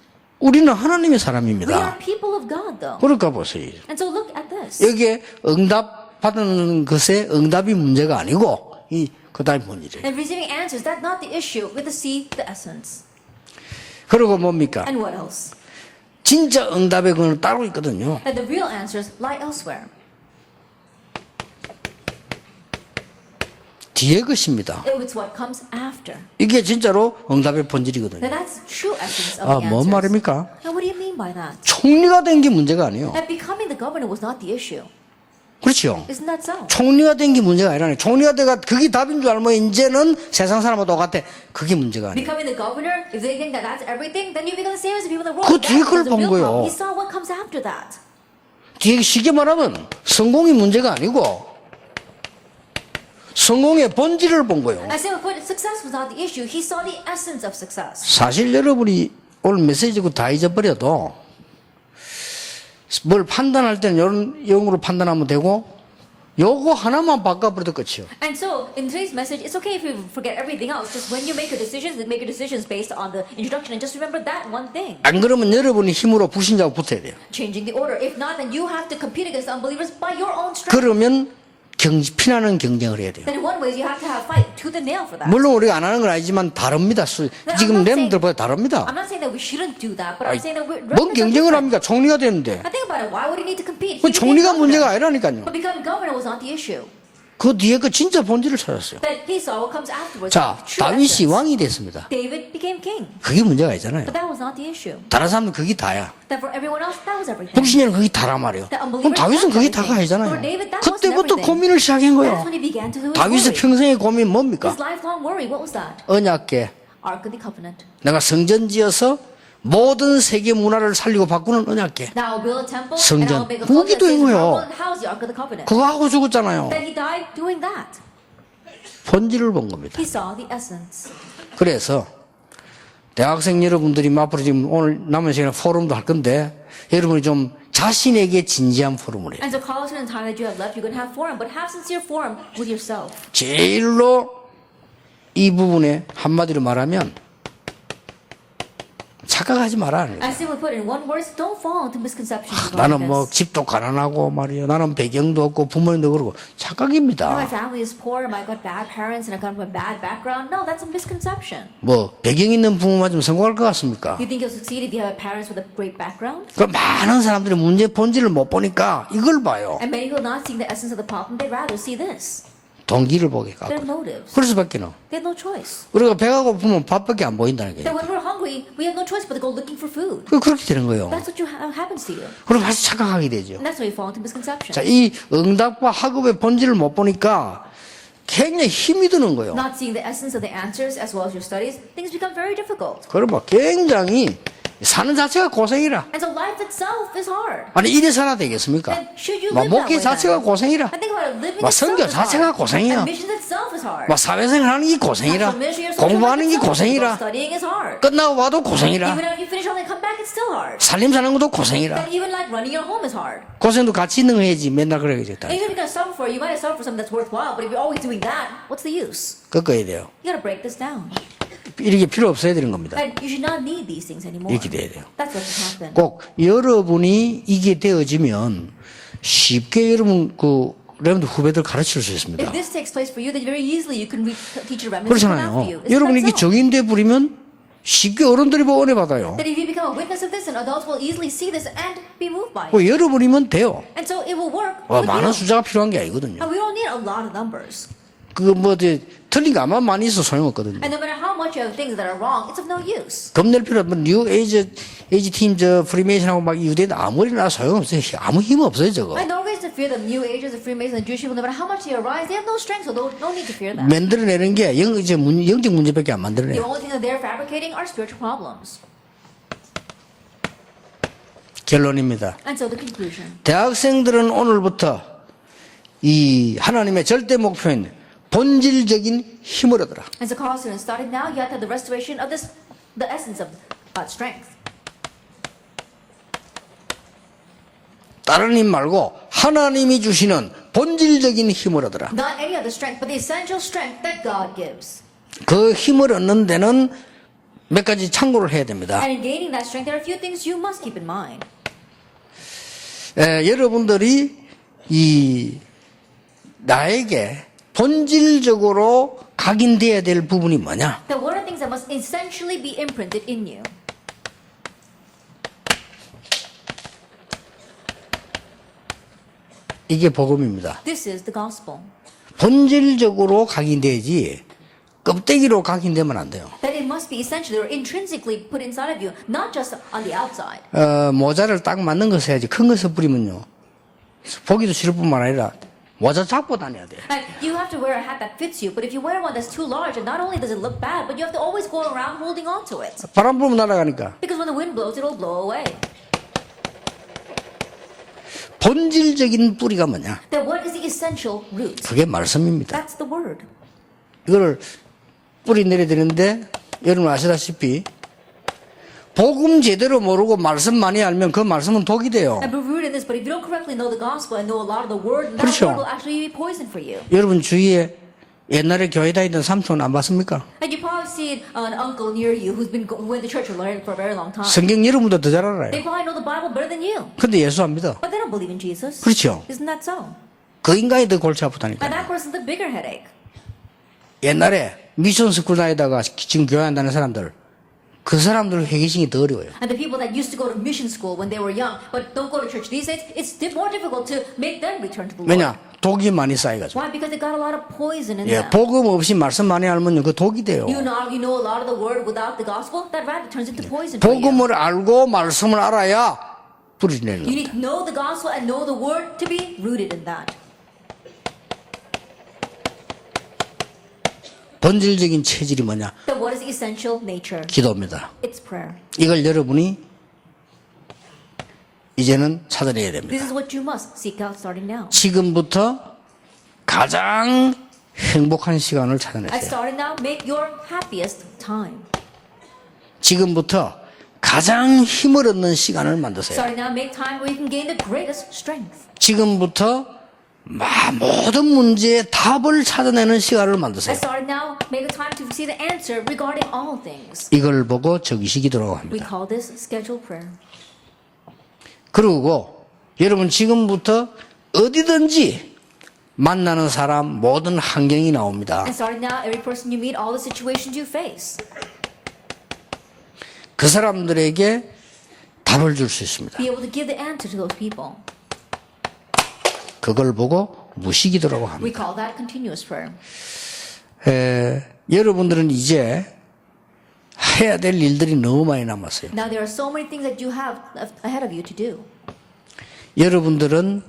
Speaker 1: 우리는 하나님의
Speaker 2: We are
Speaker 1: 사람입니다.
Speaker 2: people of God, though.
Speaker 1: 그러니까 보세요.
Speaker 2: And so look at this.
Speaker 1: 여기에 응답 받는 것에 응답이 문제가 아니고 그 다음에 본질이에요.
Speaker 2: And receiving answers, that's not the issue. We have to see the essence.
Speaker 1: 그리고 뭡니까?
Speaker 2: And what else?
Speaker 1: 진짜 응답의 그건 따로 있거든요.
Speaker 2: That the real answers lie elsewhere.
Speaker 1: 뒤에 것입니다.
Speaker 2: It's what comes after.
Speaker 1: 이게 진짜로 응답의 본질이거든요.
Speaker 2: Now that's the true essence of
Speaker 1: 아,
Speaker 2: the
Speaker 1: 뭔
Speaker 2: answers.
Speaker 1: 말입니까?
Speaker 2: Now what do you mean by that?
Speaker 1: 총리가 된 게 문제가 아니에요.
Speaker 2: That becoming the governor was not the issue.
Speaker 1: 그렇죠.
Speaker 2: Isn't that so?
Speaker 1: 총리가 된 게 문제가 아니라네. 총리가 돼가 그게 답인 줄 알면 이제는 세상 사람하고 똑같아. 그게 문제가 아니에요.
Speaker 2: Becoming the governor, if they think that that's everything, then you become the same as the people in the world.
Speaker 1: 그 뒤에 걸
Speaker 2: That's the
Speaker 1: 본
Speaker 2: real
Speaker 1: 거예요.
Speaker 2: problem. He saw what comes after that.
Speaker 1: 뒤에 쉽게 말하면 성공이 문제가 아니고 성공의 본질을 본 거예요.
Speaker 2: I say, but success was not the issue. He saw the essence of success.
Speaker 1: 사실 여러분이 오늘 메시지고 다 잊어버려도 뭘 판단할 때는 이런 영으로 판단하면 되고 요거 하나만 바꿔버려도 끝이요.
Speaker 2: And so, in today's message, it's okay if you forget everything else. Just when you make your decisions, make your decisions based on the introduction, and just remember that one thing.
Speaker 1: 안 그러면 여러분이 힘으로 불신자하고 붙어야 돼요.
Speaker 2: Changing the order. If not, then you have to compete against the unbelievers by your own strength.
Speaker 1: 그러면 피나는 경쟁을 해야 돼요.
Speaker 2: Then in one way, you have to have fight tooth and nail for that.
Speaker 1: 물론 우리가 안 하는 건 아니지만 다릅니다. 지금 렘들보다 다릅니다.
Speaker 2: I'm not saying that we shouldn't do that, but I'm saying that we're
Speaker 1: 뭔 경쟁을 합니까? 총리가 되는데.
Speaker 2: I think about it. Why would he need to compete?
Speaker 1: 그
Speaker 2: He became
Speaker 1: 총리가
Speaker 2: governor.
Speaker 1: 문제가 아니라니까요.
Speaker 2: But becoming governor was not the issue.
Speaker 1: 그 뒤에 그 진짜 본질을 찾았어요.
Speaker 2: That he saw what comes afterwards.
Speaker 1: 자,
Speaker 2: the true
Speaker 1: 다윗이
Speaker 2: essence.
Speaker 1: 왕이 됐습니다.
Speaker 2: David became king.
Speaker 1: 그게 문제가 아니잖아요.
Speaker 2: But that was not the issue.
Speaker 1: 다른 사람은 그게 다야.
Speaker 2: That for everyone else, that was everything.
Speaker 1: 불신자는 그게 다란 말이에요. 그럼 다윗은 그게 다가 아니잖아요. 그때부터 고민을 시작한
Speaker 2: That's
Speaker 1: 거예요.
Speaker 2: when he began to do his
Speaker 1: 다윗의
Speaker 2: worry.
Speaker 1: 평생의 고민 뭡니까?
Speaker 2: His lifelong worry, what was that?
Speaker 1: 언약궤.
Speaker 2: Ark of the Covenant.
Speaker 1: 내가 성전 지어서 모든 세계 문화를 살리고 바꾸는 언약궤.
Speaker 2: Now I'll build a temple
Speaker 1: 성전.
Speaker 2: and I'll make a
Speaker 1: 무기도
Speaker 2: covenant that says
Speaker 1: 행해요.
Speaker 2: how will house the Ark of the Covenant.
Speaker 1: 그거 하고 죽었잖아요.
Speaker 2: Then he died doing that.
Speaker 1: 본질을 본 겁니다.
Speaker 2: He saw the essence.
Speaker 1: 그래서 대학생 여러분들이 앞으로 지금 오늘 남은 시간에 포럼도 할 건데 여러분이 좀 자신에게 진지한 포럼을 해요.
Speaker 2: And so college and time that you have left, you're going to have forum, but have sincere forum with yourself.
Speaker 1: 제일로 이 부분에 한마디로 말하면 착각하지 마라.
Speaker 2: I simply put it in one word, don't fall into misconceptions regarding
Speaker 1: 나는 뭐
Speaker 2: this.
Speaker 1: 집도 가난하고 말이야. 나는 배경도 없고 부모님도 그러고
Speaker 2: My
Speaker 1: 착각입니다.
Speaker 2: family is poor, I got bad parents, and I come from a bad background. No, that's a misconception.
Speaker 1: 뭐 배경 있는 부모 맞으면 성공할 것 같습니까?
Speaker 2: You think you'll succeed if you have parents with a great background?
Speaker 1: 그 많은 사람들이 문제 본질을 못 보니까 이걸 봐요.
Speaker 2: And many who are not seeing the essence of the problem, they'd rather see this.
Speaker 1: 동기를 보게
Speaker 2: Their
Speaker 1: 갖고.
Speaker 2: motives.
Speaker 1: 그럴 수밖에 는.
Speaker 2: They have no choice.
Speaker 1: 우리가 배가 고프면 밥밖에 안 보인다는 게.
Speaker 2: That when we're hungry, we have no choice but to go looking for food.
Speaker 1: 그렇게 되는 거예요.
Speaker 2: That's what happens to you.
Speaker 1: 그럼 다시 착각하게 되죠.
Speaker 2: And that's why you fall into misconception.
Speaker 1: 자, 이 응답과 학업의 본질을 못 보니까 굉장히 힘이 드는 거예요.
Speaker 2: Not seeing the essence of the answers as well as your studies, things become very difficult.
Speaker 1: 그러면 굉장히 사는 자체가 고생이라.
Speaker 2: And so life itself is hard.
Speaker 1: 아니 이래 살아야 되겠습니까?
Speaker 2: And should you
Speaker 1: 막
Speaker 2: live that
Speaker 1: 목회
Speaker 2: way
Speaker 1: 자체가
Speaker 2: then?
Speaker 1: 고생이라.
Speaker 2: I think about it, living
Speaker 1: 막
Speaker 2: itself
Speaker 1: 선교
Speaker 2: is
Speaker 1: 자체가
Speaker 2: hard.
Speaker 1: 고생이야.
Speaker 2: And missions itself is hard.
Speaker 1: 막 사회생활 하는 게 고생이라.
Speaker 2: So ministry or social
Speaker 1: 공부하는 게
Speaker 2: life itself is
Speaker 1: 고생이라.
Speaker 2: difficult. Studying is hard.
Speaker 1: 끝나고 와도 고생이라.
Speaker 2: Even if you finish only come back, it's still hard.
Speaker 1: 살림 사는 것도 고생이라.
Speaker 2: That even like running your home is hard.
Speaker 1: 고생도 같이 있는 거 해야지. 맨날 그래야겠다.
Speaker 2: And even if you're gonna suffer for it, you might have suffered for something that's worthwhile, but if you're always doing that, what's the use?
Speaker 1: 꺾어야 돼요.
Speaker 2: You gotta break this down.
Speaker 1: 이렇게 필요 없어야 되는 겁니다.
Speaker 2: And you should not need these things anymore.
Speaker 1: 이렇게 돼야 돼요.
Speaker 2: That's what should happen.
Speaker 1: 꼭 여러분이 이게 되어지면 쉽게 여러분 그 여러분들 후배들 가르칠 수 있습니다.
Speaker 2: If this takes place for you, then very easily you can teach your remnants to come after
Speaker 1: 그렇잖아요.
Speaker 2: you. Isn't
Speaker 1: 여러분이
Speaker 2: that
Speaker 1: 이게
Speaker 2: so?
Speaker 1: 정인돼 부리면 쉽게 어른들이 보고 은혜 받아요.
Speaker 2: That if you become a witness of this, and adults will easily see this and be moved by it.
Speaker 1: 여러분이면 돼요.
Speaker 2: And so it will work.
Speaker 1: 많은
Speaker 2: with you.
Speaker 1: 숫자가 필요한 게 아니거든요.
Speaker 2: And we don't need a lot of numbers.
Speaker 1: 틀린 거 아마 많이 있어 소용없거든요.
Speaker 2: And no matter how much you have things that are wrong, it's of no use.
Speaker 1: 겁낼 필요 없는 뉴 에이지 팀 프리메이션하고 막 유대인 아무리나 소용없어요. 아무 힘 없어요 저거.
Speaker 2: And no reason to fear the New Agers, the Freemasons, the Jewish people. No matter how much they arise, they have no strength, so no need to fear them.
Speaker 1: 만들어내는 게 영적 문제밖에 안
Speaker 2: The
Speaker 1: 만들어내요.
Speaker 2: only thing that they're fabricating are spiritual problems.
Speaker 1: 결론입니다.
Speaker 2: And so the conclusion.
Speaker 1: 대학생들은 오늘부터 이 하나님의 절대 목표인 본질적인 힘을 얻어라.
Speaker 2: And so college students, starting now, you have to have the restoration of this, the essence of strength.
Speaker 1: 다른 힘 말고 하나님이 주시는 본질적인 힘을 얻어라.
Speaker 2: Not any other strength, but the essential strength that God gives.
Speaker 1: 그 힘을 얻는 데는 몇 가지 참고를 해야 됩니다.
Speaker 2: And in gaining that strength, there are a few things you must keep in mind.
Speaker 1: 여러분들이 나에게 본질적으로 각인되어야 될 부분이 뭐냐?
Speaker 2: That what are things that must essentially be imprinted in you?
Speaker 1: 이게 복음입니다.
Speaker 2: This is the gospel.
Speaker 1: 본질적으로 각인돼야지 껍데기로 각인되면 안 돼요.
Speaker 2: That it must be essentially or intrinsically put inside of you, not just on the outside.
Speaker 1: 모자를 딱 맞는 거 써야지. 큰 것을 뿌리면요. 보기도 싫을 뿐만 아니라 모자 잡고 다녀야 돼.
Speaker 2: And you have to wear a hat that fits you, but if you wear one that's too large, and not only does it look bad, but you have to always go around holding on to it.
Speaker 1: 바람 불면 날아가니까.
Speaker 2: Because when the wind blows, it'll blow away.
Speaker 1: 본질적인 뿌리가 뭐냐?
Speaker 2: Then what is the essential root?
Speaker 1: 그게 말씀입니다.
Speaker 2: That's the word.
Speaker 1: 이거를 뿌리 내려야 되는데 여러분 아시다시피 복음 제대로 모르고 말씀 많이 알면 그 말씀은 독이 돼요.
Speaker 2: And we're rooted in this, but if you don't correctly know the gospel and know a lot of the word, that
Speaker 1: 그렇죠.
Speaker 2: word will actually be poison for you.
Speaker 1: 여러분 주위에 옛날에 교회 다니던 삼촌 안 봤습니까?
Speaker 2: And you probably see an uncle near you who's been going to church or learning for a very long time.
Speaker 1: 성경 여러분보다 더 잘
Speaker 2: They
Speaker 1: 알아요.
Speaker 2: probably know the Bible better than you,
Speaker 1: 근데 예수 안 믿어.
Speaker 2: but they don't believe in Jesus.
Speaker 1: 그렇죠.
Speaker 2: Isn't that so?
Speaker 1: 그 인간이 더 골치 아프다니까.
Speaker 2: And that person's the bigger headache.
Speaker 1: 옛날에 미션 스쿨 다니다가 지금 교회 안 다니는 사람들 그 사람들 회개심이 더 어려워요.
Speaker 2: And the people that used to go to mission school when they were young, but don't go to church these days, it's more difficult to make them return to the Lord.
Speaker 1: 왜냐? 독이 많이 쌓여가지고.
Speaker 2: Why? Because they got a lot of poison in
Speaker 1: 예,
Speaker 2: them.
Speaker 1: 복음 없이 말씀 많이 알면 그 독이 돼요.
Speaker 2: You know a lot of the word without the gospel, that rather turns into poison for you.
Speaker 1: 복음을 알고 말씀을 알아야 뿌리 내는
Speaker 2: You
Speaker 1: 거예요.
Speaker 2: need to know the gospel and know the word to be rooted in that.
Speaker 1: 본질적인 체질이 뭐냐?
Speaker 2: Then what is the essential nature?
Speaker 1: 기도입니다.
Speaker 2: It's prayer.
Speaker 1: 이걸 여러분이 이제는 찾아내야
Speaker 2: This
Speaker 1: 됩니다.
Speaker 2: is what you must seek out starting now.
Speaker 1: 지금부터 가장 행복한 시간을
Speaker 2: And
Speaker 1: 찾아내세요.
Speaker 2: starting now, make your happiest time.
Speaker 1: 지금부터 가장 힘을 얻는 시간을 만드세요.
Speaker 2: Starting now, make time where you can gain the greatest strength.
Speaker 1: 지금부터 모든 문제의 답을 찾아내는 시간을 만드세요.
Speaker 2: And starting now, make a time to see the answer regarding all things.
Speaker 1: 이걸 보고 적이시 기도라고
Speaker 2: We
Speaker 1: 합니다.
Speaker 2: call this scheduled prayer.
Speaker 1: 그리고 여러분 지금부터 어디든지 만나는 사람 모든 환경이 나옵니다.
Speaker 2: And starting now, every person you meet, all the situations you face,
Speaker 1: 그 사람들에게 답을 줄 수 있습니다.
Speaker 2: be able to give the answer to those people.
Speaker 1: 그걸 보고 무시기도라고 합니다.
Speaker 2: We call that continuous prayer.
Speaker 1: 여러분들은 이제 해야 될 일들이 너무 많이 남았어요.
Speaker 2: Now there are so many things that you have ahead of you to do.
Speaker 1: 여러분들은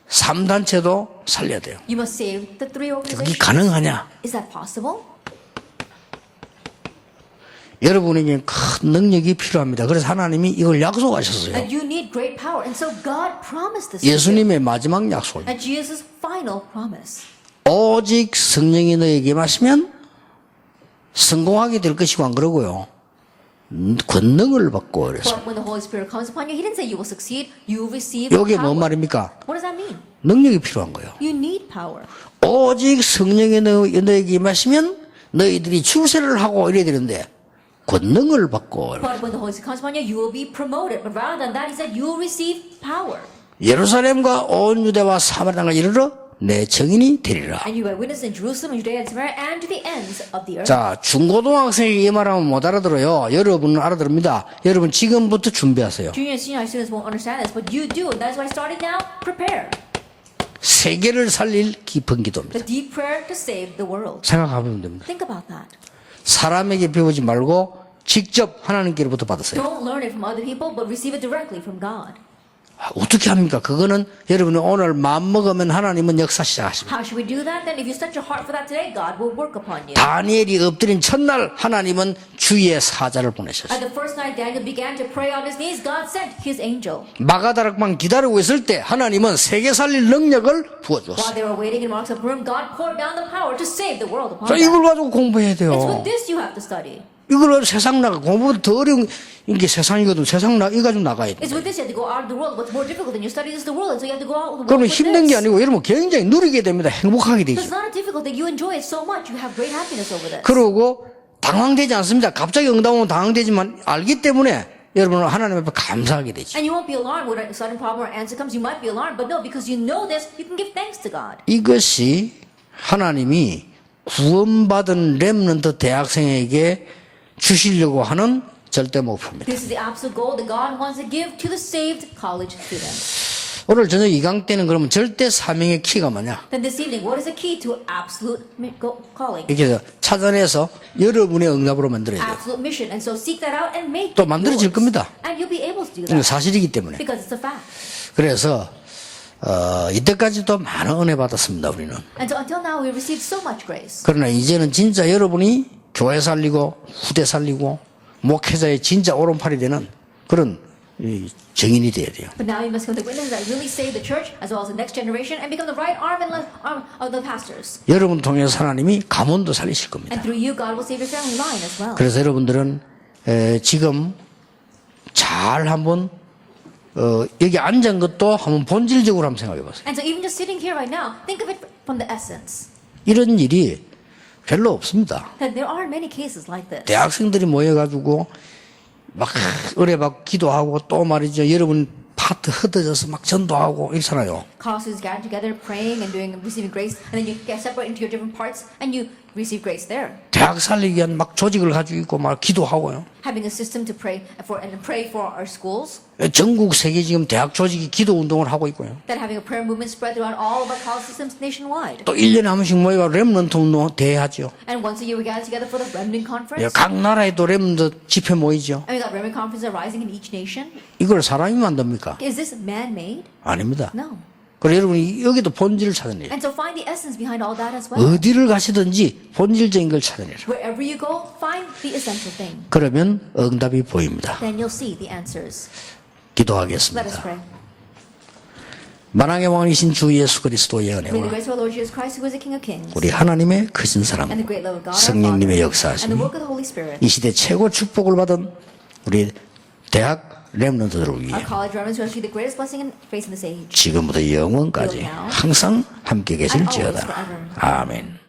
Speaker 1: 3단체도 살려야 돼요.
Speaker 2: You must save the 3
Speaker 1: 그게
Speaker 2: organizations.
Speaker 1: 가능하냐?
Speaker 2: Is that possible?
Speaker 1: 여러분에게 큰 능력이 필요합니다. 그래서 하나님이 이걸 약속하셨어요.
Speaker 2: And you need great power. And so God promised this to you.
Speaker 1: 예수님의 마지막 약속을.
Speaker 2: And Jesus' final promise.
Speaker 1: 오직 성령이 너에게 마시면 성공하게 될 것이고 안 그러고요. 권능을 받고 그래서.
Speaker 2: But when the Holy Spirit comes upon you, He didn't say you will succeed. You will receive
Speaker 1: 이게
Speaker 2: power.
Speaker 1: 뭔 말입니까?
Speaker 2: What does that mean?
Speaker 1: 능력이 필요한 거예요.
Speaker 2: You need power.
Speaker 1: 오직 성령이 너에게 마시면 너희들이 출세를 하고 이래야 되는데 권능을 받고.
Speaker 2: But when the Holy Spirit comes upon you, you will be promoted. But rather than that, He said you will receive power.
Speaker 1: 예루살렘과 온 유대와 사마리아가 이르러 내 증인이 되리라.
Speaker 2: And you bear witness in Jerusalem, Judea, and Samaria, and to the ends of the earth.
Speaker 1: 자, 중고등학생이 이 말하면 못 알아들어요. 여러분은 알아들습니다. 여러분 지금부터 준비하세요.
Speaker 2: Junior and senior high students won't understand this, but you do. And that's why starting now, prepare.
Speaker 1: 세계를 살릴 깊은 기도입니다.
Speaker 2: The deep prayer to save the world.
Speaker 1: 생각해보면 됩니다.
Speaker 2: Think about that.
Speaker 1: 사람에게 배우지 말고 직접 하나님께로부터 받으세요.
Speaker 2: Don't learn it from other people, but receive it directly from God.
Speaker 1: 어떻게 합니까? 그거는 여러분이 오늘 마음먹으면 하나님은 역사 시작하십니다.
Speaker 2: How should we do that? Then if you set your heart for that today, God will work upon you.
Speaker 1: 다니엘이 엎드린 첫날 하나님은 주의 사자를 보내셨어요.
Speaker 2: At the first night Daniel began to pray on his knees, God sent his angel.
Speaker 1: 마가다락방 기다리고 있을 때 하나님은 세계 살릴 능력을
Speaker 2: While
Speaker 1: 부어주었어요.
Speaker 2: they were waiting in Mark's upper room, God poured down the power to save the world upon
Speaker 1: 자,
Speaker 2: them.
Speaker 1: 이걸 가지고 공부해야
Speaker 2: It's with
Speaker 1: 돼요.
Speaker 2: this you have to study.
Speaker 1: 이걸 가지고 세상 나가 공부보다 더 어려운 게 세상이거든. 세상 이거 가지고 나가야 돼.
Speaker 2: It's with this you have to go out of the world. What's more difficult than your study is the world, and so you have to go out of the world
Speaker 1: 그러면
Speaker 2: with
Speaker 1: 힘든 게
Speaker 2: this.
Speaker 1: 아니고 여러분 굉장히 누리게 됩니다. 행복하게
Speaker 2: It's
Speaker 1: 되죠.
Speaker 2: not difficult that you enjoy it so much. You have great happiness over this.
Speaker 1: 그러고 당황되지 않습니다. 갑자기 응답하면 당황되지만 알기 때문에 여러분은 하나님 앞에 감사하게 되죠.
Speaker 2: And you won't be alarmed when a sudden problem or answer comes. You might be alarmed, but no, because you know this, you can give thanks to God.
Speaker 1: 이것이 하나님이 구원받은 렘넌트 대학생에게 주시려고 하는 절대 목표입니다.
Speaker 2: This is the absolute goal that God wants to give to the saved college students.
Speaker 1: 오늘 저녁 2강 때는 그러면 절대 사명의 키가 뭐냐?
Speaker 2: Then this evening, what is the key to absolute calling?
Speaker 1: 이렇게 해서 찾아내서 여러분의 응답으로 만들어야 돼요.
Speaker 2: Absolute mission. And so seek that out and make
Speaker 1: 또
Speaker 2: it
Speaker 1: 만들어질
Speaker 2: yours.
Speaker 1: 겁니다.
Speaker 2: And you'll be able to do
Speaker 1: 이건
Speaker 2: that
Speaker 1: 사실이기 때문에.
Speaker 2: because it's a fact.
Speaker 1: 그래서 이때까지도 많은 은혜 받았습니다. 우리는.
Speaker 2: And so until now, we've received so much grace.
Speaker 1: 그러나 이제는 진짜 여러분이 교회 살리고 후대 살리고 목회자의 진짜 오른팔이 되는 그런 이 증인이 돼야 돼요.
Speaker 2: But now you must become the witnesses that really save the church as well as the next generation and become the right arm and left arm of the pastors.
Speaker 1: 여러분 통해서 하나님이 가문도 살리실 겁니다.
Speaker 2: And through you, God will save your family line as well.
Speaker 1: 그래서 여러분들은 지금 잘 한번 여기 앉은 것도 한번 본질적으로 한번 생각해 보세요.
Speaker 2: And so even just sitting here right now, think of it from the essence.
Speaker 1: 이런 일이 별로 없습니다.
Speaker 2: That there are many cases like this.
Speaker 1: 대학생들이 모여가지고 막 의뢰받고 기도하고 또 말이죠. 여러분 파트 흩어져서 막 전도하고 이렇잖아요.
Speaker 2: College students gather together, praying and receiving grace, and then you get separate into your different parts, and you receive grace there.
Speaker 1: 대학 살리기 위한 막 조직을 가지고 있고 막 기도하고요.
Speaker 2: Having a system to pray for our schools.
Speaker 1: 전국 세계 지금 대학 조직이 기도 운동을 하고 있고요.
Speaker 2: Then having a prayer movement spread throughout all of our college systems nationwide.
Speaker 1: 또 1년에 한 번씩 모여가 렘넌트 운동 대회하죠.
Speaker 2: And once a year we gather together for the Remnant Conference.
Speaker 1: 각 나라에도 렘넌트 집회 모이죠.
Speaker 2: And we got Remnant Conferences arising in each nation.
Speaker 1: 이걸 사람이 만듭니까?
Speaker 2: Is this man-made?
Speaker 1: 아닙니다.
Speaker 2: No.
Speaker 1: 그래서 여러분이 여기도 본질을 찾아내요.
Speaker 2: And so find the essence behind all that as well.
Speaker 1: 어디를 가시든지 본질적인 걸 찾아내라.
Speaker 2: Wherever you go, find the essential thing.
Speaker 1: 그러면 응답이 보입니다.
Speaker 2: Then you'll see the answers. Let us
Speaker 1: 기도하겠습니다.
Speaker 2: pray.
Speaker 1: 만왕의 왕이신 주 예수 그리스도의
Speaker 2: May the
Speaker 1: 은혜와
Speaker 2: grace of our Lord Jesus Christ, who is the King of Kings,
Speaker 1: 우리 하나님의 크신 사랑,
Speaker 2: and the great love of God, our
Speaker 1: 성령님의
Speaker 2: Father,
Speaker 1: 역사하심이
Speaker 2: and the work of the Holy Spirit,
Speaker 1: 이 시대 최고 축복을 받은 우리 대학 렘넌트들을 위해
Speaker 2: our college remnants who receive the greatest blessing and grace in this age.
Speaker 1: 지금부터 영원까지 항상 함께 계실지어다. 아멘.